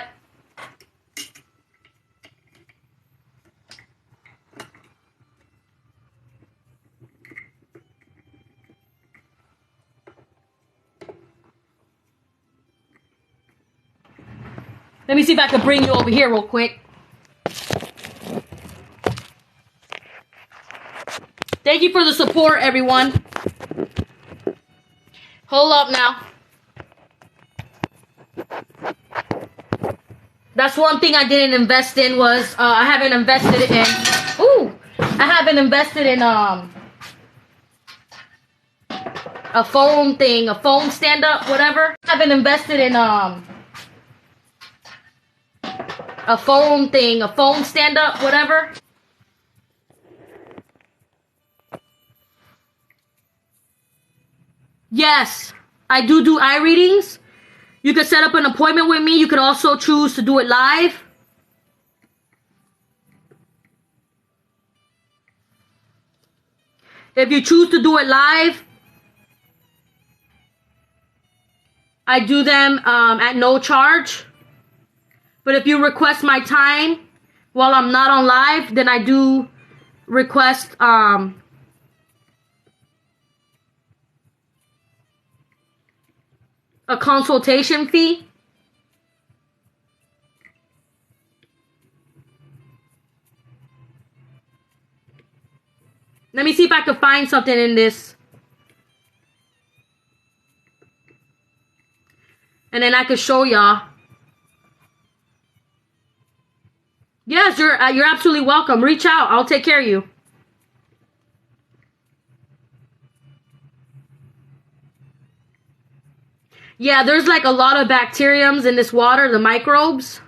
let me see if I can bring you over here real quick. Thank you for the support, everyone. Hold up now. That's one thing I didn't invest in was, I haven't invested in, I haven't invested in a phone thing, a phone stand-up, whatever. I haven't invested in a phone thing, a phone stand-up, whatever. Yes, I do eye readings. You could set up an appointment with me. You could also choose to do it live. If you choose to do it live, I do them at no charge. But if you request my time while I'm not on live, then I do request a consultation fee. Let me see if I can find something in this. And then I can show y'all. Yes, you're absolutely welcome. Reach out. I'll take care of you. Yeah, there's like a lot of bacteriums in this water, the microbes.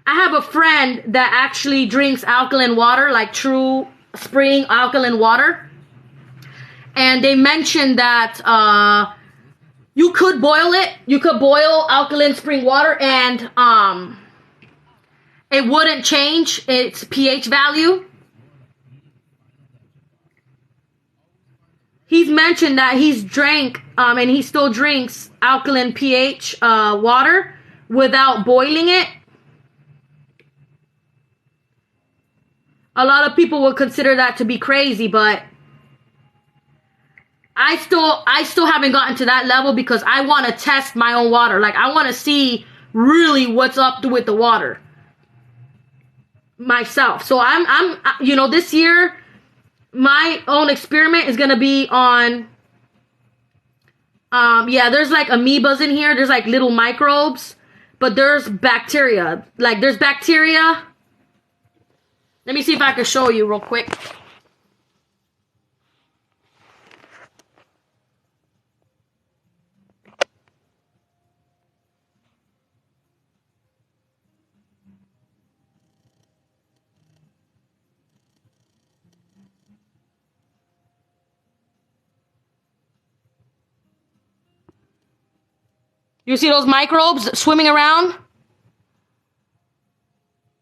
I have a friend that actually drinks alkaline water, like true spring alkaline water. And they mentioned that you could boil it. You could boil alkaline spring water and it wouldn't change its pH value. He's mentioned that he's drank and he still drinks alkaline pH water without boiling it. A lot of people would consider that to be crazy, but I still haven't gotten to that level because I want to test my own water. Like, I want to see really what's up with the water myself. So I'm you know, this year my own experiment is gonna be on yeah, there's like amoebas in here. There's like little microbes, but there's bacteria. Like, there's bacteria. Let me see if I can show you real quick. You see those microbes swimming around?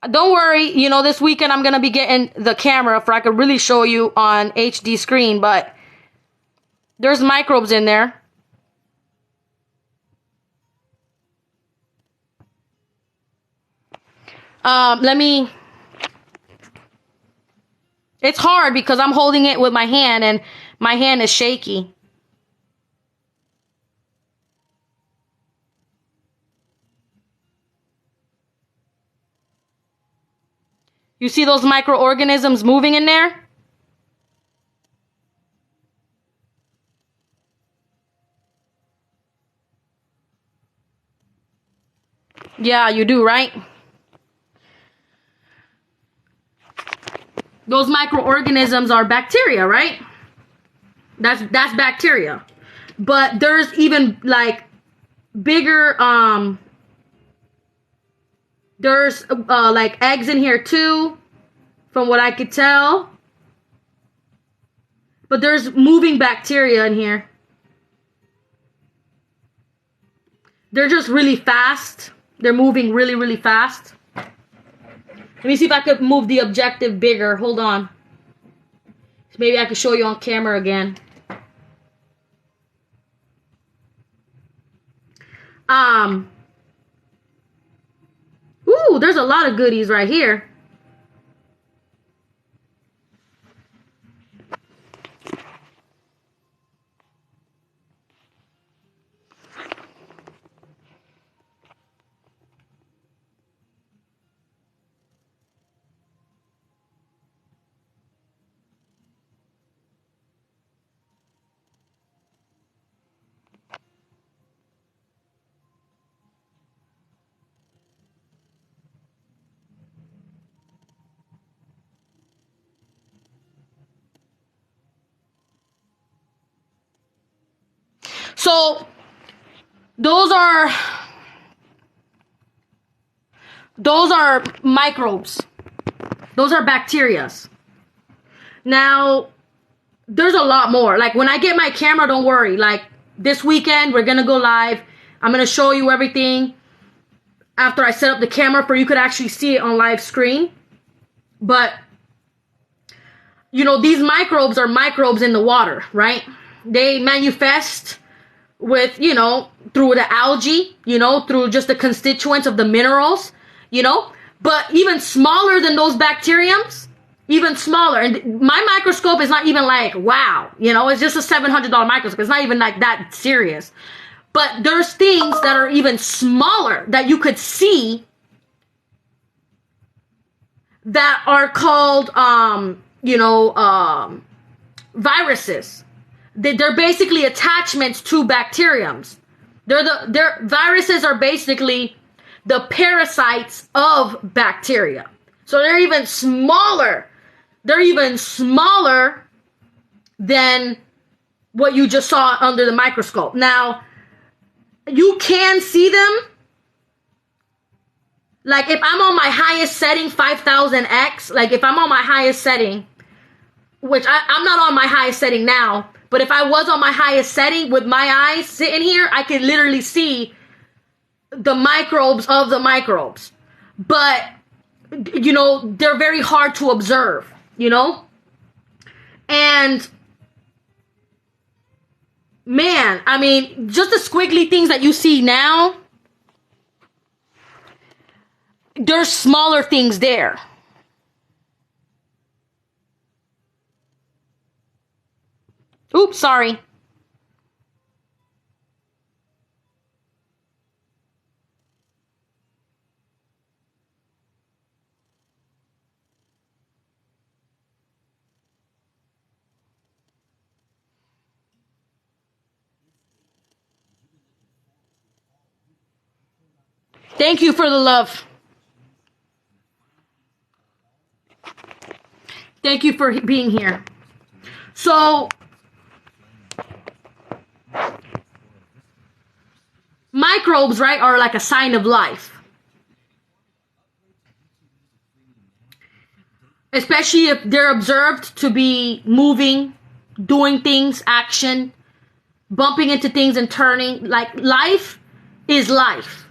Don't worry, you know, this weekend I'm going to be getting the camera for I could really show you on HD screen, but there's microbes in there. It's hard because I'm holding it with my hand and my hand is shaky. You see those microorganisms moving in there? Yeah, you do, right? Those microorganisms are bacteria, right? That's bacteria. But there's even like bigger there's like eggs in here too, from what I could tell. But there's moving bacteria in here. They're just really fast. They're moving really, really fast. Let me see if I could move the objective bigger. Hold on. Maybe I could show you on camera again. Ooh, there's a lot of goodies right here. So those are microbes. Those are bacteria. Now, there's a lot more. Like, when I get my camera, don't worry. Like, this weekend, we're going to go live. I'm going to show you everything after I set up the camera for you could actually see it on live screen. But, you know, these microbes are microbes in the water, right? They manifest with, you know, through the algae, you know, through just the constituents of the minerals, you know. But even smaller than those bacteriums, even smaller. And my microscope is not even like, wow, you know, it's just a $700 microscope. It's not even like that serious. But there's things that are even smaller that you could see that are called, viruses. They're basically attachments to bacteriums. Viruses are basically the parasites of bacteria. So they're even smaller. They're even smaller than what you just saw under the microscope. Now, you can see them. Like, if I'm on my highest setting, 5000x, like if I'm on my highest setting, which I'm not on my highest setting now, but if I was on my highest setting with my eyes sitting here, I could literally see the microbes of the microbes. But, you know, they're very hard to observe, you know? And, man, I mean, just the squiggly things that you see now, there's smaller things there. Oops, sorry. Thank you for the love. Thank you for being here. So, microbes, right, are like a sign of life. Especially if they're observed to be moving, doing things, action, bumping into things and turning. Like, life is life.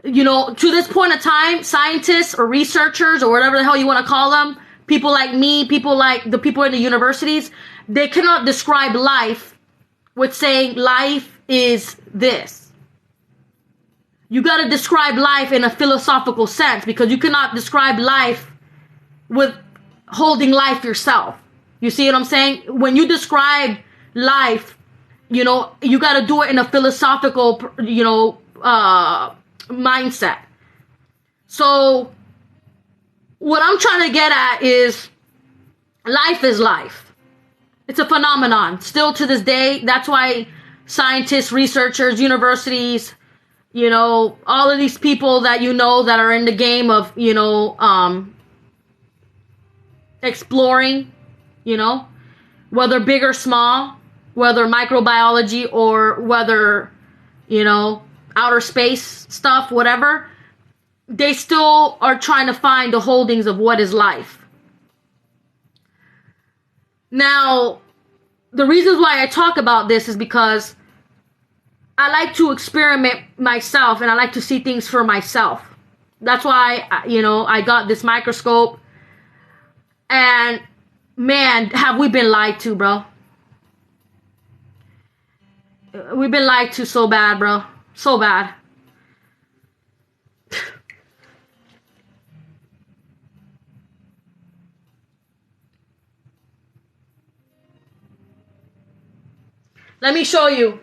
You know, to this point of time, scientists or researchers or whatever the hell you want to call them, people like me, people like the people in the universities, they cannot describe life with saying life is this. You got to describe life in a philosophical sense, because you cannot describe life with holding life yourself. You see what I'm saying? When you describe life, you know, you got to do it in a philosophical, you know, mindset. So what I'm trying to get at is life is life. It's a phenomenon still to this day. That's why scientists, researchers, universities, you know, all of these people that you know that are in the game of, you know, exploring, you know, whether big or small, whether microbiology or whether, you know, outer space stuff, whatever, they still are trying to find the holdings of what is life. Now, the reasons why I talk about this is because I like to experiment myself and I like to see things for myself. That's why, you know, I got this microscope. And, man, have we been lied to, bro. We've been lied to so bad, bro. So bad. Let me show you.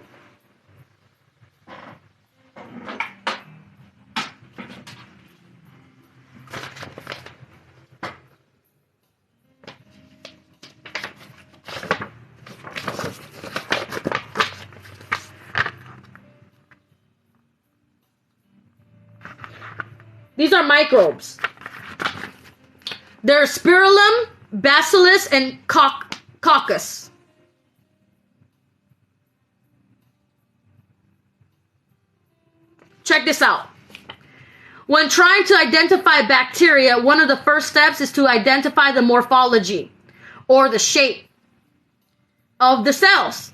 These are microbes. They're spirillum, bacillus, and coccus. check this out. When trying to identify bacteria, one of the first steps is to identify the morphology or the shape of the cells.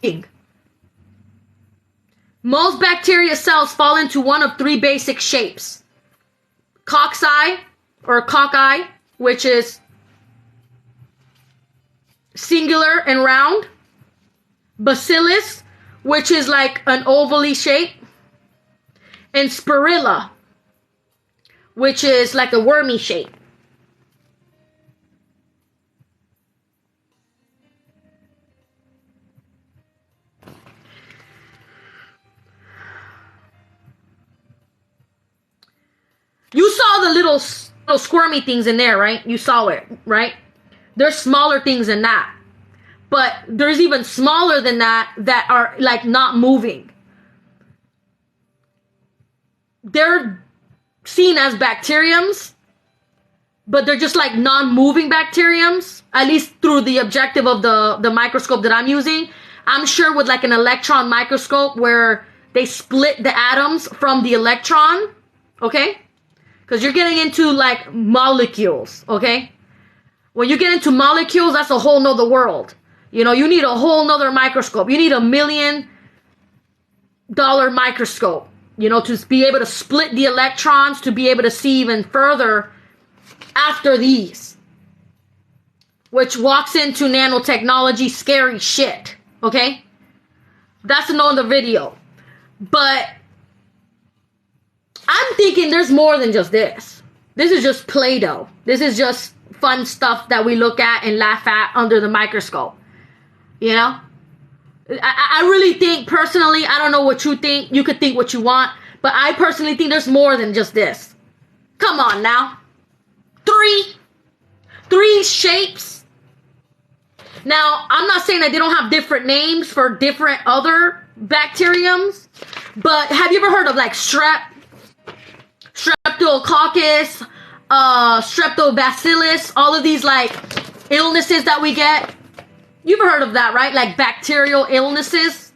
Most bacteria cells fall into one of three basic shapes. Cocci or cocci, which is singular and round. Bacillus, which is like an ovally shape. And spirilla, which is like a wormy shape. You saw the little squirmy things in there, right? You saw it, right? There's smaller things than that. But there's even smaller than that that are like not moving. They're seen as bacteriums, but they're just like non-moving bacteriums, at least through the objective of the microscope that I'm using. I'm sure with like an electron microscope where they split the atoms from the electron, okay? Because you're getting into like molecules, okay? When you get into molecules, that's a whole nother world. You know, you need a whole nother microscope. You need $1 million microscope, you know, to be able to split the electrons, to be able to see even further after these. Which walks into nanotechnology, scary shit, okay? That's another video. But I'm thinking there's more than just this. This is just Play-Doh. This is just fun stuff that we look at and laugh at under the microscope. You know? I really think, personally, I don't know what you think. You could think what you want. But I personally think there's more than just this. Come on now. Three shapes. Now, I'm not saying that they don't have different names for different other bacteriums. But have you ever heard of like Streptococcus, Streptobacillus, all of these like illnesses that we get? You've heard of that, right? Like bacterial illnesses.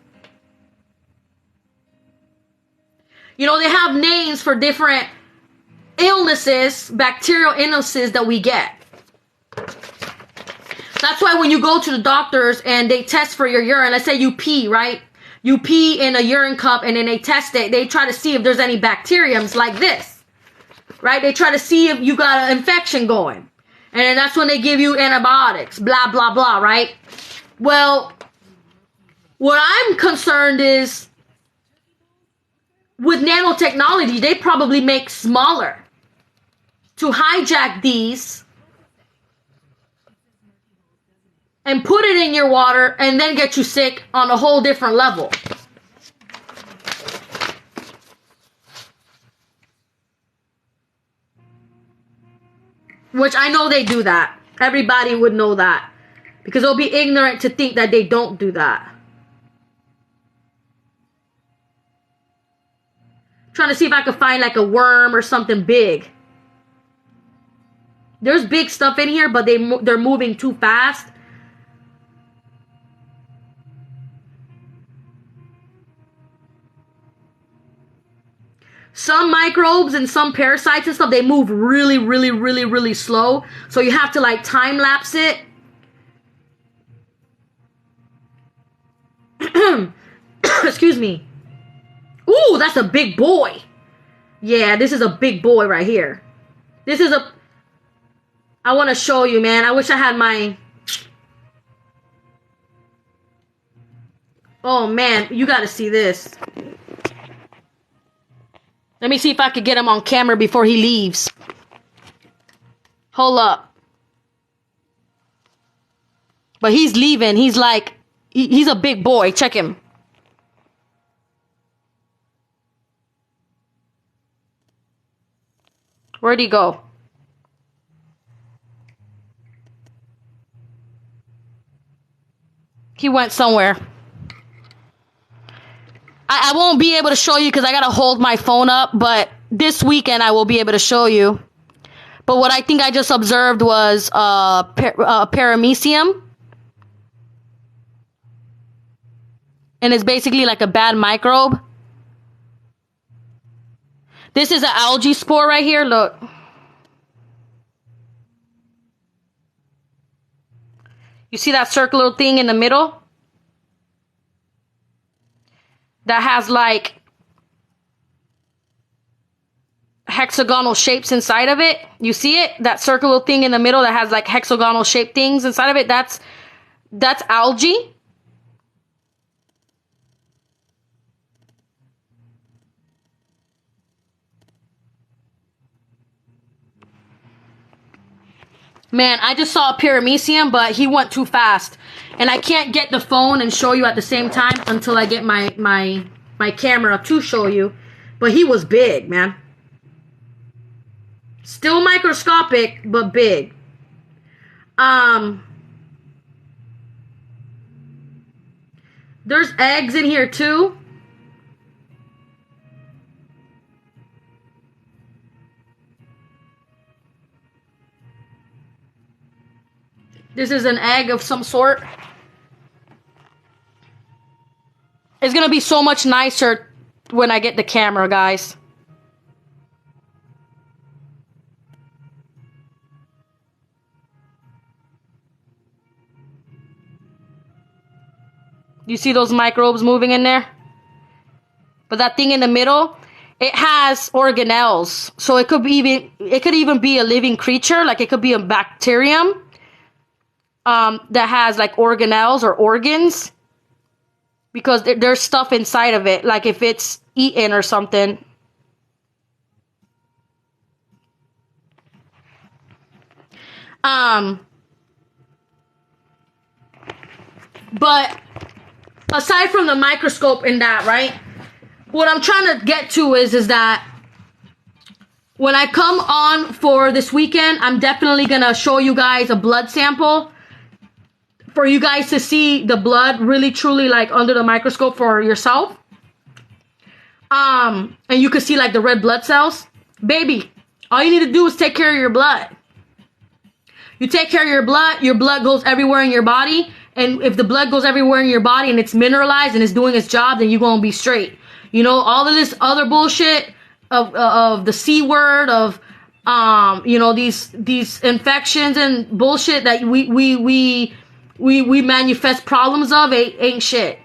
You know, they have names for different illnesses, bacterial illnesses that we get. That's why when you go to the doctors and they test for your urine, let's say you pee, right? You pee in a urine cup and then they test it. They try to see if there's any bacteriums like this, right? They try to see if you got an infection going. And then that's when they give you antibiotics, blah, blah, blah, right? Well, what I'm concerned is with nanotechnology, they probably make smaller to hijack these and put it in your water and then get you sick on a whole different level. Which I know they do that. Everybody would know that. Because they'll be ignorant to think that they don't do that. Trying to see if I could find like a worm or something big. There's big stuff in here, but they're moving too fast. Some microbes and some parasites and stuff, they move really, really, really, really slow. So you have to like time lapse it. Excuse me. Ooh, that's a big boy. Yeah, this is a big boy right here. This is a... I want to show you, man. I wish I had my... Oh, man. You got to see this. Let me see if I could get him on camera before he leaves. Hold up. But he's leaving. He's like... He's a big boy. Check him. Where'd he go? He went somewhere. I won't be able to show you because I gotta hold my phone up, but this weekend I will be able to show you. But what I think I just observed was paramecium. And it's basically like a bad microbe. This is an algae spore right here. Look. You see that circular thing in the middle? That has like hexagonal shapes inside of it. You see it? That circular thing in the middle that has like hexagonal shaped things inside of it. That's algae. Man, I just saw a paramecium, but he went too fast. And I can't get the phone and show you at the same time until I get my camera to show you. But he was big, man. Still microscopic, but big. There's eggs in here too. This is an egg of some sort. It's gonna be so much nicer when I get the camera, guys. You see those microbes moving in there? But that thing in the middle, it has organelles. So it could even be a living creature, like it could be a bacterium that has like organelles or organs, because there's stuff inside of it, like if it's eaten or something. But aside from the microscope and that, right? What I'm trying to get to is that when I come on for this weekend, I'm definitely gonna show you guys a blood sample for you guys to see the blood really truly like under the microscope for yourself. And you can see like the red blood cells. Baby, all you need to do is take care of your blood. You take care of your blood goes everywhere in your body. And if the blood goes everywhere in your body and it's mineralized and it's doing its job, then you're gonna be straight. You know, all of this other bullshit of the C word, of you know, these infections and bullshit that we manifest problems of ain't shit.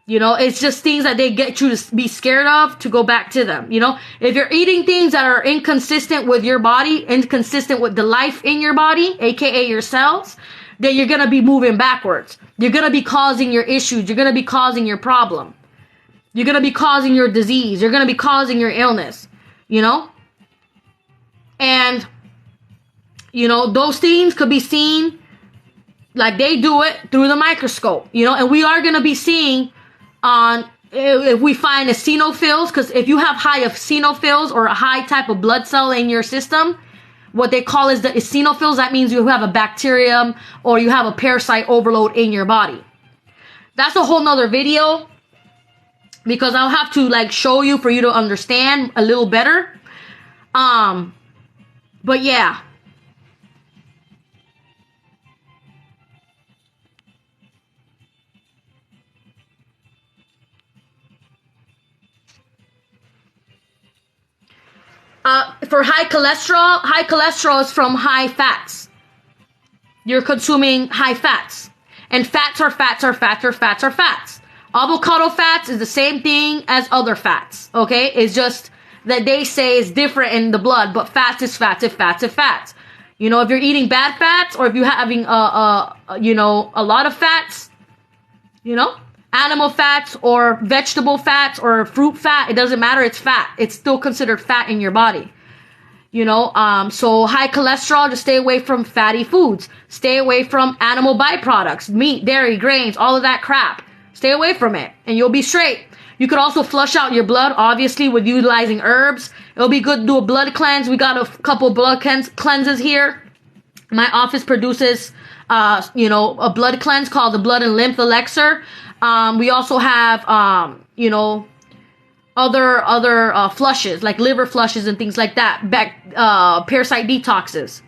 You know, it's just things that they get you to be scared of to go back to them. You know, if you're eating things that are inconsistent with your body, inconsistent with the life in your body, aka your cells, then you're going to be moving backwards. You're going to be causing your issues. You're going to be causing your problem. You're going to be causing your disease. You're going to be causing your illness, you know? And, you know, those things could be seen like they do it through the microscope, you know? And we are going to be seeing if we find eosinophils, because if you have high eosinophils or a high type of blood cell in your system, what they call is the eosinophils. That means you have a bacterium or you have a parasite overload in your body. That's a whole nother video, because I'll have to like show you for you to understand a little better. But yeah. For high cholesterol is from high fats. You're consuming high fats. And fats are fats are fats are fats are fats. Avocado fats is the same thing as other fats, okay? It's just that they say it's different in the blood, but fats is fats is fats is fats. You know, if you're eating bad fats, or if you're having, you know, a lot of fats, you know, animal fats or vegetable fats or fruit fat, it doesn't matter, it's fat. It's still considered fat in your body. You know, so high cholesterol, just stay away from fatty foods. Stay away from animal byproducts, meat, dairy, grains, all of that crap. Stay away from it and you'll be straight. You could also flush out your blood, obviously, with utilizing herbs. It'll be good to do a blood cleanse. We got a couple blood cleanses here. My office produces, you know, a blood cleanse called the Blood and Lymph Elixir. We also have, you know, other flushes, like liver flushes and things like that. Parasite detoxes.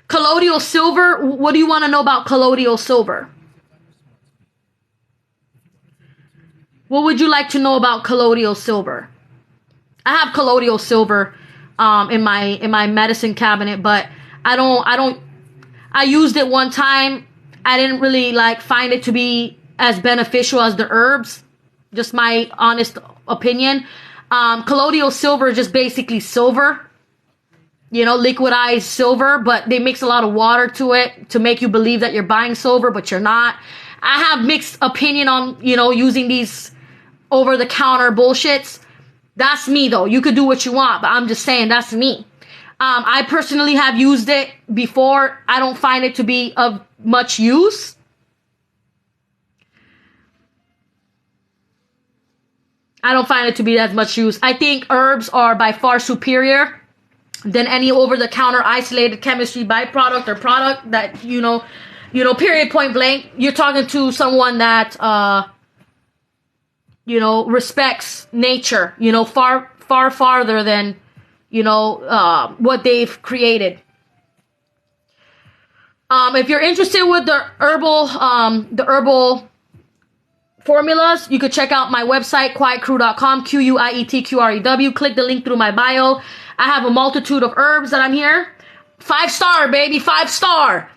Colloidal silver. What do you want to know about colloidal silver? What would you like to know about colloidal silver? I have colloidal silver in my medicine cabinet, but I used it one time. I didn't really like find it to be as beneficial as the herbs. Just my honest opinion. Colloidal silver is just basically silver. You know, liquidized silver, but they mix a lot of water to it to make you believe that you're buying silver, but you're not. I have mixed opinion on, you know, using these over-the-counter bullshits. That's me, though. You could do what you want, but I'm just saying that's me. I personally have used it before. I don't find it to be of much use. I don't find it to be as much use. I think herbs are by far superior than any over-the-counter isolated chemistry byproduct or product that, you know, period, point blank. You're talking to someone that, you know, respects nature, you know, far farther than, you know, what they've created. If you're interested with the herbal formulas, you could check out my website, quietcrew.com, QUIETQREW. Click the link through my bio. I have a multitude of herbs that I'm here. 5-star, baby, 5-star.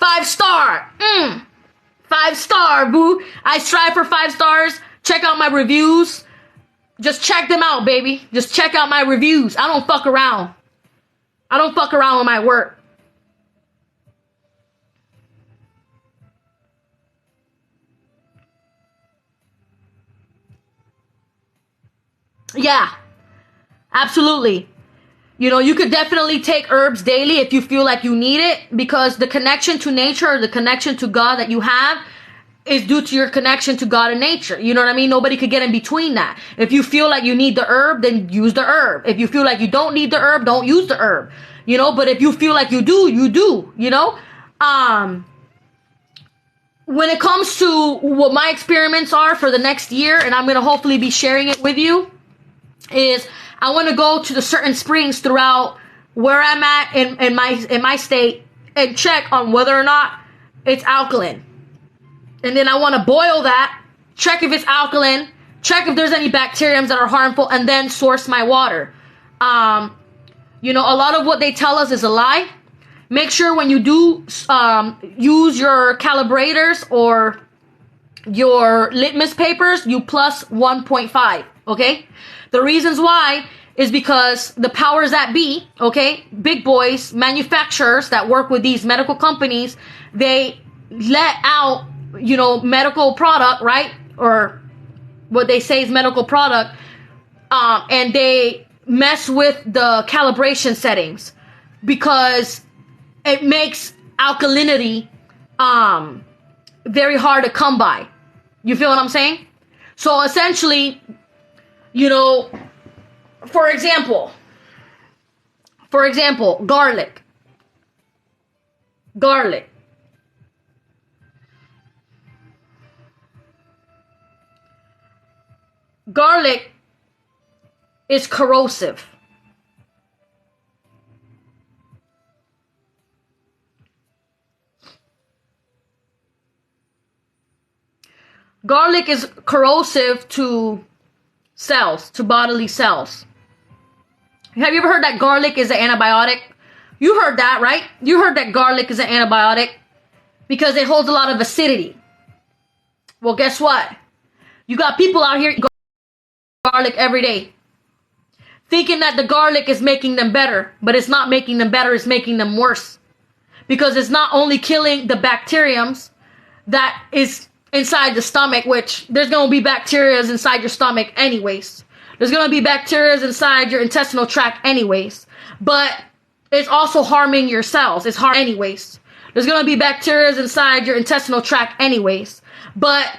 5-star. 5-star, boo. I strive for 5 stars. Check out my reviews. Just check them out, baby. Just check out my reviews. I don't fuck around. I don't fuck around with my work. Yeah, absolutely. You know, you could definitely take herbs daily if you feel like you need it, because the connection to nature, the connection to God that you have is due to your connection to God and nature. You know what I mean? Nobody could get in between that. If you feel like you need the herb, then use the herb. If you feel like you don't need the herb, don't use the herb. You know, but if you feel like you do, you do, you know? When it comes to what my experiments are for the next year, and I'm going to hopefully be sharing it with you, is I want to go to the certain springs throughout where I'm at in my state and check on whether or not it's alkaline. And then I want to boil that, check if it's alkaline, check if there's any bacteriums that are harmful, and then source my water. You know, a lot of what they tell us is a lie. Make sure when you do use your calibrators or your litmus papers, you plus 1.5, okay? The reasons why is because the powers that be, okay, big boys, manufacturers that work with these medical companies, they let out, you know, medical product, right? Or what they say is medical product, and they mess with the calibration settings because it makes alkalinity very hard to come by. You feel what I'm saying? So essentially, you know, for example, garlic. Garlic is corrosive. Garlic is corrosive to cells, to bodily cells. Have you ever heard that garlic is an antibiotic? You heard that, right? You heard that garlic is an antibiotic because it holds a lot of acidity. Well, guess what? You got people out here eating garlic every day, thinking that the garlic is making them better, but it's not making them better, it's making them worse. Because it's not only killing the bacteriums that is inside the stomach, which there's going to be bacteria inside your stomach anyways. There's going to be bacteria inside your intestinal tract anyways. But it's also harming your cells. It's harming anyways. There's going to be bacteria inside your intestinal tract anyways. But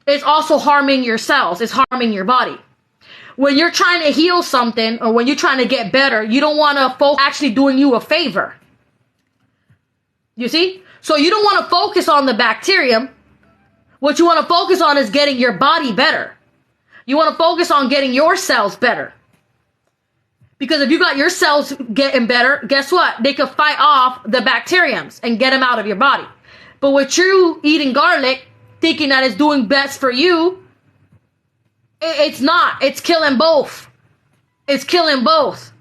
it's also harming your cells. It's harming your body. When you're trying to heal something or when you're trying to get better, you don't want to focus actually doing you a favor. You see? So you don't want to focus on the bacterium. What you want to focus on is getting your body better. You want to focus on getting your cells better. Because if you got your cells getting better, guess what? They could fight off the bacteriums and get them out of your body. But with you eating garlic, thinking that it's doing best for you, It's not. It's killing both. It's killing both.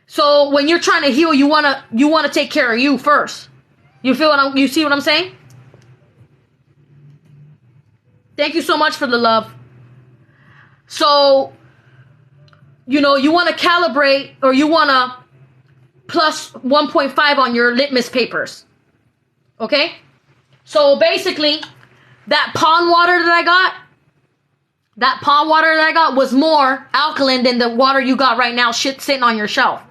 So when you're trying to heal, you wanna take care of you first. You see what I'm saying? Thank you so much for the love. So, you want to calibrate, or you want to plus 1.5 on your litmus papers. Okay? So basically, that pond water that I got was more alkaline than the water you got right now sitting on your shelf.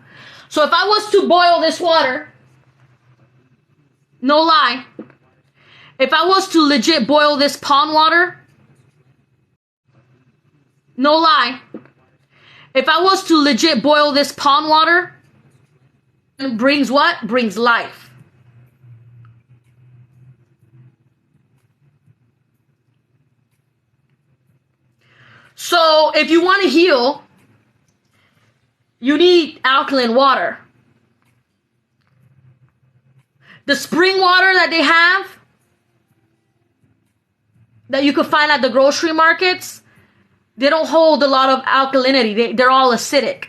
So if I was to boil this water, no lie, if I was to legit boil this pond water, no lie, if I was to legit boil this pond water, it brings what? Brings life. So if you want to heal, you need alkaline water. The spring water that they have, that you could find at the grocery markets, they don't hold a lot of alkalinity. They're all acidic.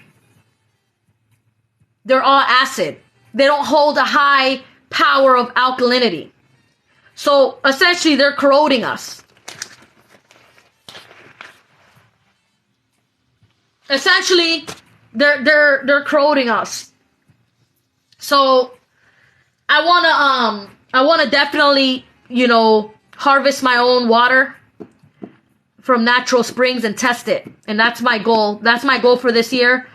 They're all acid. They don't hold a high power of alkalinity. So essentially, they're corroding us. Essentially, they're corroding us. So I wanna definitely, harvest my own water from natural springs and test it. And that's my goal. That's my goal for this year.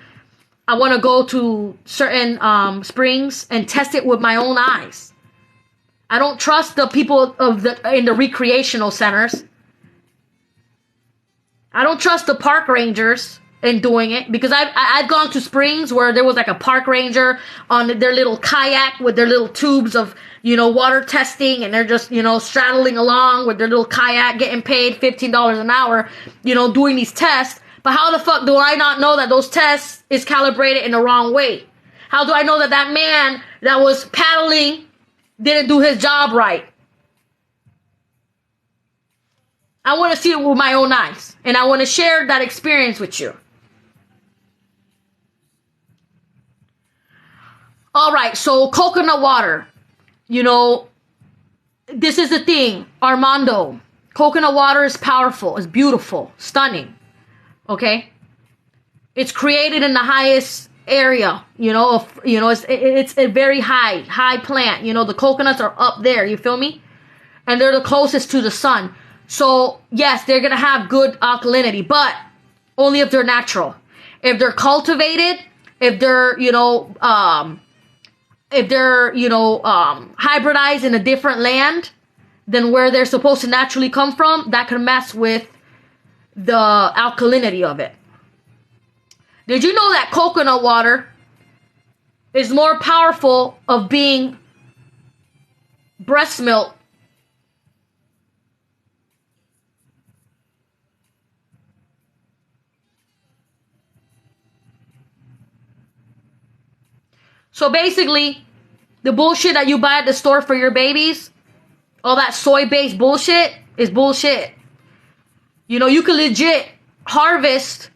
I want to go to certain springs and test it with my own eyes. I don't trust the people in the recreational centers. I don't trust the park rangers in doing it, because I've gone to springs where there was like a park ranger on their little kayak with their little tubes of water testing, and they're just straddling along with their little kayak, getting paid $15 an hour, doing these tests. But how the fuck do I not know that those tests is calibrated in the wrong way? How do I know that that man that was paddling didn't do his job right? I want to see it with my own eyes, and I want to share that experience with you. All right, so coconut water. This is the thing, Armando. Coconut water is powerful, it's beautiful, stunning. Okay? It's created in the highest area, it's a very high plant. The coconuts are up there, you feel me? And they're the closest to the sun. So, yes, they're going to have good alkalinity, but only if they're natural. If they're cultivated, if they're, hybridized in a different land than where they're supposed to naturally come from, that can mess with the alkalinity of it. Did you know that coconut water is more powerful of being breast milk So basically, the bullshit that you buy at the store for your babies, all that soy-based bullshit is bullshit. You can legit harvest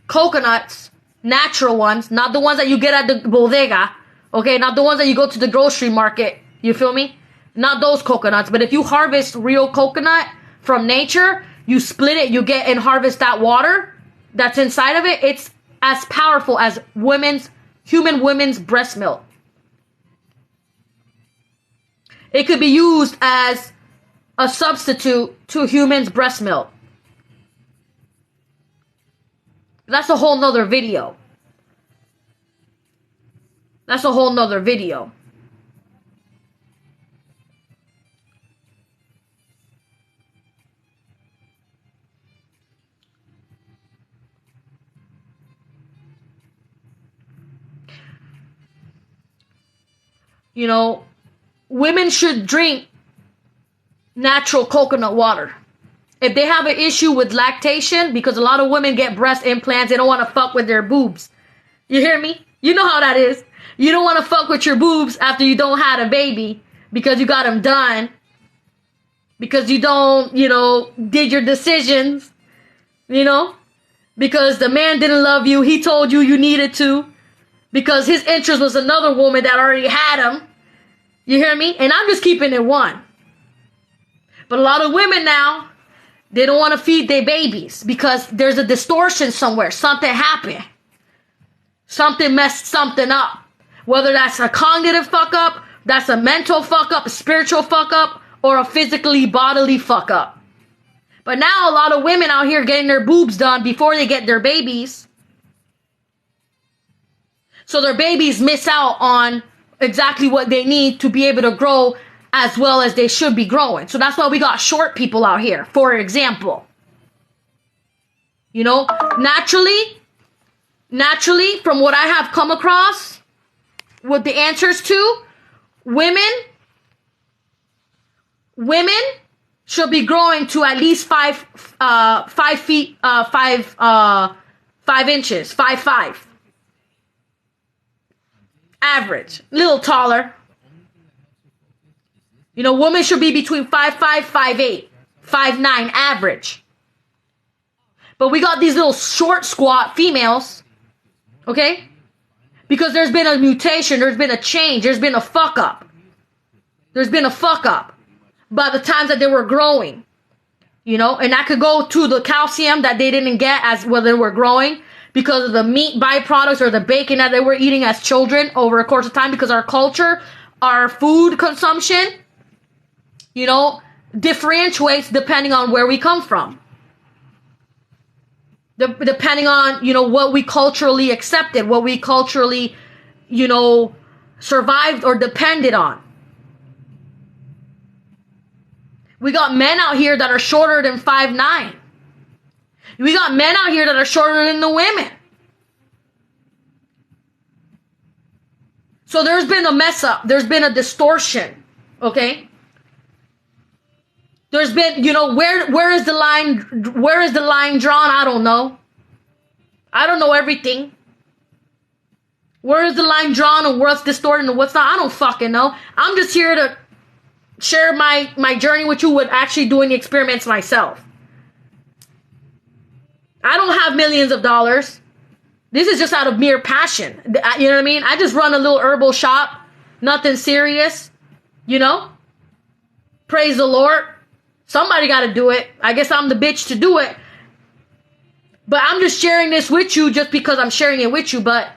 coconuts, natural ones, not the ones that you get at the bodega, okay? Not the ones that you go to the grocery market, you feel me? Not those coconuts, but if you harvest real coconut from nature, you split it, you get and harvest that water that's inside of it, it's as powerful as human women's breast milk. It could be used as a substitute to human's breast milk. That's a whole nother video. That's a whole nother video. Women should drink natural coconut water. If they have an issue with lactation, because a lot of women get breast implants, they don't want to fuck with their boobs. You hear me? You know how that is. You don't want to fuck with your boobs after you don't have a baby because you got them done. because you don't, did your decisions, because the man didn't love you. He told you you needed to, because his interest was another woman that already had him. You hear me? And I'm just keeping it one. But a lot of women now, they don't want to feed their babies because there's a distortion somewhere. Something happened. Something messed something up. Whether that's a cognitive fuck up, that's a mental fuck up, a spiritual fuck up, or a physically bodily fuck up. But now a lot of women out here getting their boobs done before they get their babies. So their babies miss out on exactly what they need to be able to grow as well as they should be growing. So that's why we got short people out here, for example. Naturally, from what I have come across with the answers to, women should be growing to at least 5 feet, 5 inches, 5'5". Average, a little taller. Women should be between 5'5", 5'8", 5'9", average. But we got these little short, squat females, okay? Because there's been a mutation, there's been a change, there's been a fuck up. There's been a fuck up by the times that they were growing, and that could go to the calcium that they didn't get as well they were growing because of the meat byproducts or the bacon that they were eating as children over a course of time, because our culture, our food consumption, differentiates depending on where we come from. Depending on, what we culturally accepted, what we culturally, survived or depended on. We got men out here that are shorter than 5'9". We got men out here that are shorter than the women. So there's been a mess up. There's been a distortion. Okay? There's been, where is the line drawn? I don't know. I don't know everything. Where is the line drawn and what's distorted and what's not? I don't fucking know. I'm just here to share my journey with you with actually doing the experiments myself. I don't have millions of dollars. This is just out of mere passion. You know what I mean? I just run a little herbal shop. Nothing serious. Praise the Lord. Somebody got to do it. I guess I'm the bitch to do it. But I'm just sharing this with you just because I'm sharing it with you. But,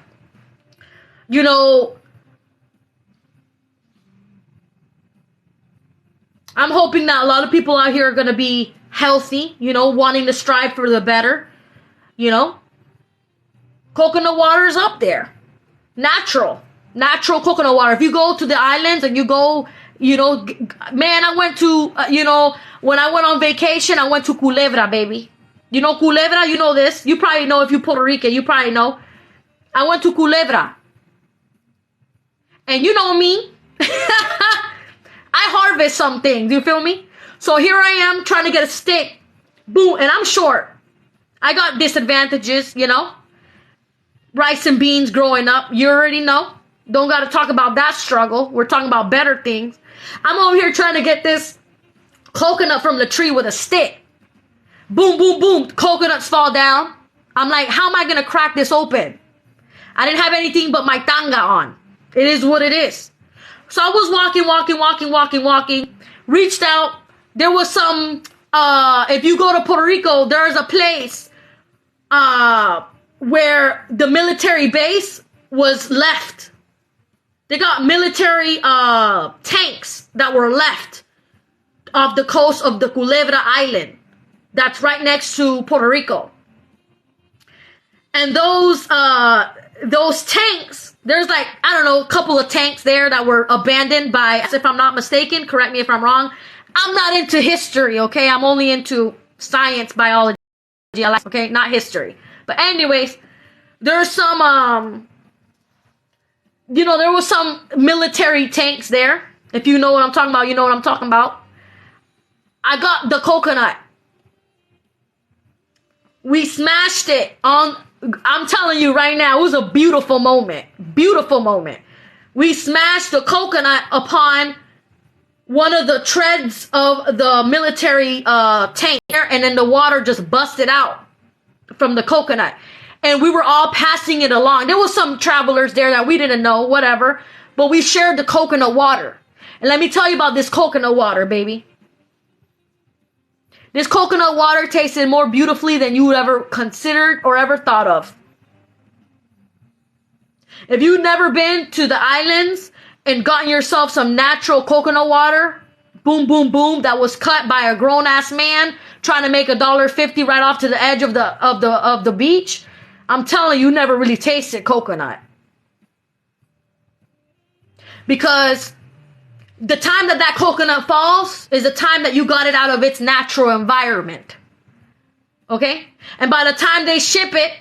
I'm hoping that a lot of people out here are going to be healthy, wanting to strive for the better. Coconut water is up there. Natural coconut water. If you go to the islands and you go, man, I went to, when I went on vacation, I went to Culebra, baby. Culebra, you know this. You probably know if you're Puerto Rican, you probably know. I went to Culebra. And you know me. I harvest some things, you feel me? So here I am trying to get a stick. Boom, and I'm short. I got disadvantages, Rice and beans growing up, you already know. Don't got to talk about that struggle. We're talking about better things. I'm over here trying to get this coconut from the tree with a stick. Boom, boom, boom. Coconuts fall down. I'm like, how am I going to crack this open? I didn't have anything but my tanga on. It is what it is. So I was walking. Reached out. There was some, if you go to Puerto Rico, there's a place where the military base was left. They got military tanks that were left off the coast of the Culebra Island. That's right next to Puerto Rico. And those tanks, there's like, I don't know, a couple of tanks there that were abandoned by, if I'm not mistaken, correct me if I'm wrong. I'm not into history, okay? I'm only into science, biology, okay? Not history. But anyways, there's some, there was some military tanks there. If you know what I'm talking about, you know what I'm talking about. I got the coconut. We smashed it on, I'm telling you right now, it was a beautiful moment. Beautiful moment. We smashed the coconut upon one of the treads of the military tank, and then the water just busted out from the coconut. And we were all passing it along. There was some travelers there that we didn't know, whatever. But we shared the coconut water. And let me tell you about this coconut water, baby. This coconut water tasted more beautifully than you would ever considered or ever thought of. If you've never been to the islands and gotten yourself some natural coconut water, boom, boom, boom, that was cut by a grown-ass man trying to make $1.50 right off to the edge of the beach, I'm telling you, you never really tasted coconut. Because the time that coconut falls is the time that you got it out of its natural environment. Okay? And by the time they ship it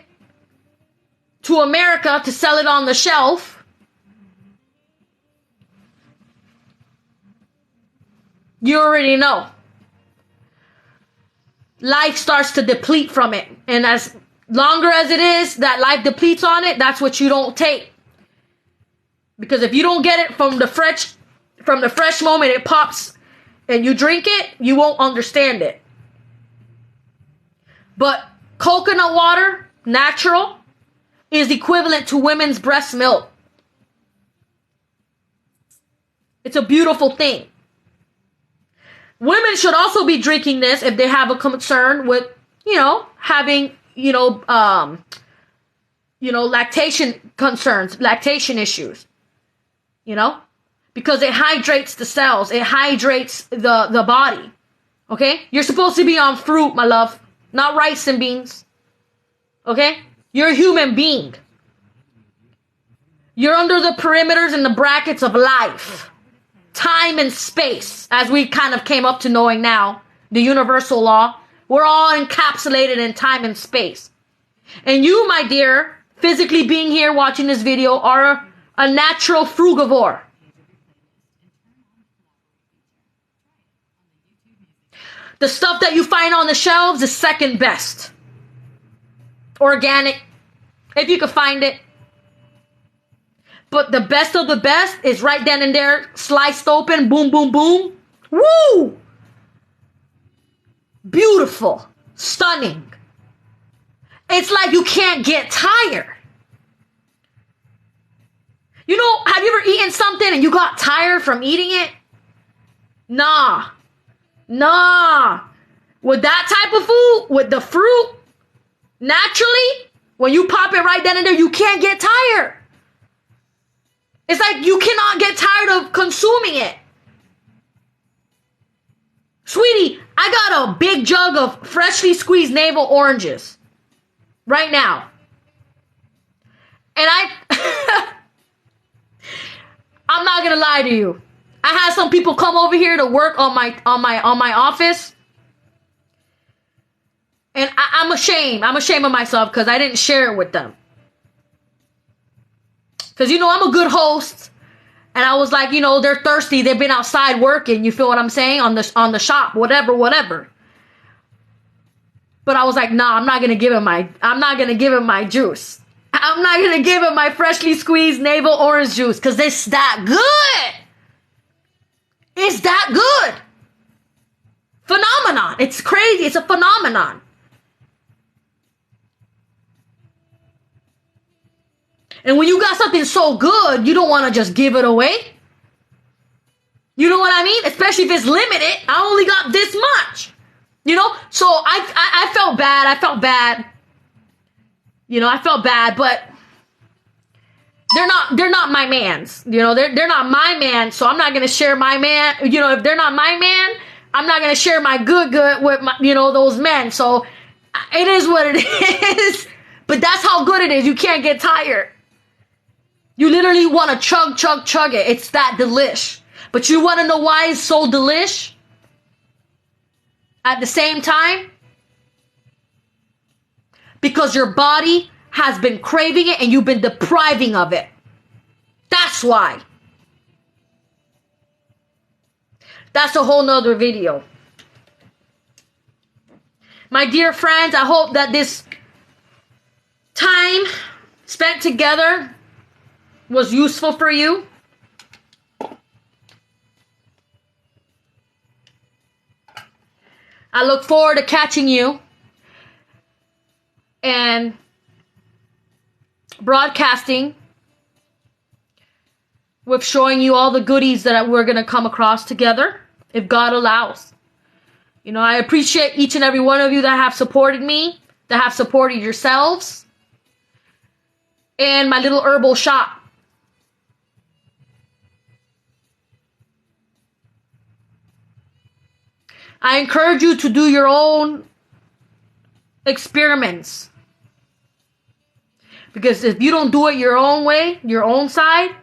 to America to sell it on the shelf, you already know. Life starts to deplete from it. And as longer as it is that life depletes on it, that's what you don't take. Because if you don't get it from the fresh moment it pops and you drink it, you won't understand it. But coconut water, natural, is equivalent to women's breast milk. It's a beautiful thing. Women should also be drinking this if they have a concern with, having, lactation concerns, lactation issues, because it hydrates the cells. It hydrates the body. Okay. You're supposed to be on fruit, my love, not rice and beans. Okay. You're a human being. You're under the perimeters and the brackets of life, time and space, as we kind of came up to knowing now, the universal law. We're all encapsulated in time and space. And you, my dear, physically being here watching this video, are a natural frugivore. The stuff that you find on the shelves is second best. Organic, if you can find it. But the best of the best is right then and there, sliced open, boom, boom, boom. Woo! Beautiful. Stunning. It's like you can't get tired. Have you ever eaten something and you got tired from eating it? Nah. With that type of food, with the fruit, naturally, when you pop it right then and there, you can't get tired. It's like you cannot get tired of consuming it. Sweetie, I got a big jug of freshly squeezed navel oranges right now. And I'm not gonna lie to you. I had some people come over here to work on my office. And I'm ashamed. I'm ashamed of myself because I didn't share it with them. Because, I'm a good host. And I was like, they're thirsty. They've been outside working. You feel what I'm saying? On the shop, whatever. But I was like, nah, I'm not going to give him my juice. I'm not going to give him my freshly squeezed navel orange juice because it's that good. It's that good. Phenomenon. It's crazy. It's a phenomenon. And when you got something so good, you don't want to just give it away. You know what I mean? Especially if it's limited. I only got this much. So I felt bad. I felt bad, but they're not my mans. They're not my man, so I'm not going to share my man. If they're not my man, I'm not going to share my good with my, those men. So it is what it is. But that's how good it is. You can't get tired. You literally want to chug it. It's that delish. But you want to know why it's so delish? At the same time? Because your body has been craving it and you've been depriving of it. That's why. That's a whole nother video. My dear friends, I hope that this time spent together was useful for you. I look forward to catching you and broadcasting with showing you all the goodies that we're going to come across together, if God allows. You know, I appreciate each and every one of you that have supported me, that have supported yourselves, and my little herbal shop. I encourage you to do your own experiments. Because if you don't do it your own way, your own side,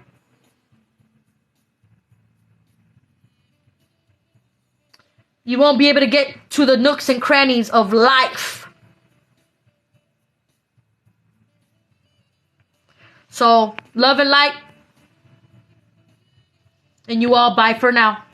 you won't be able to get to the nooks and crannies of life. So, love and light. And you all, bye for now.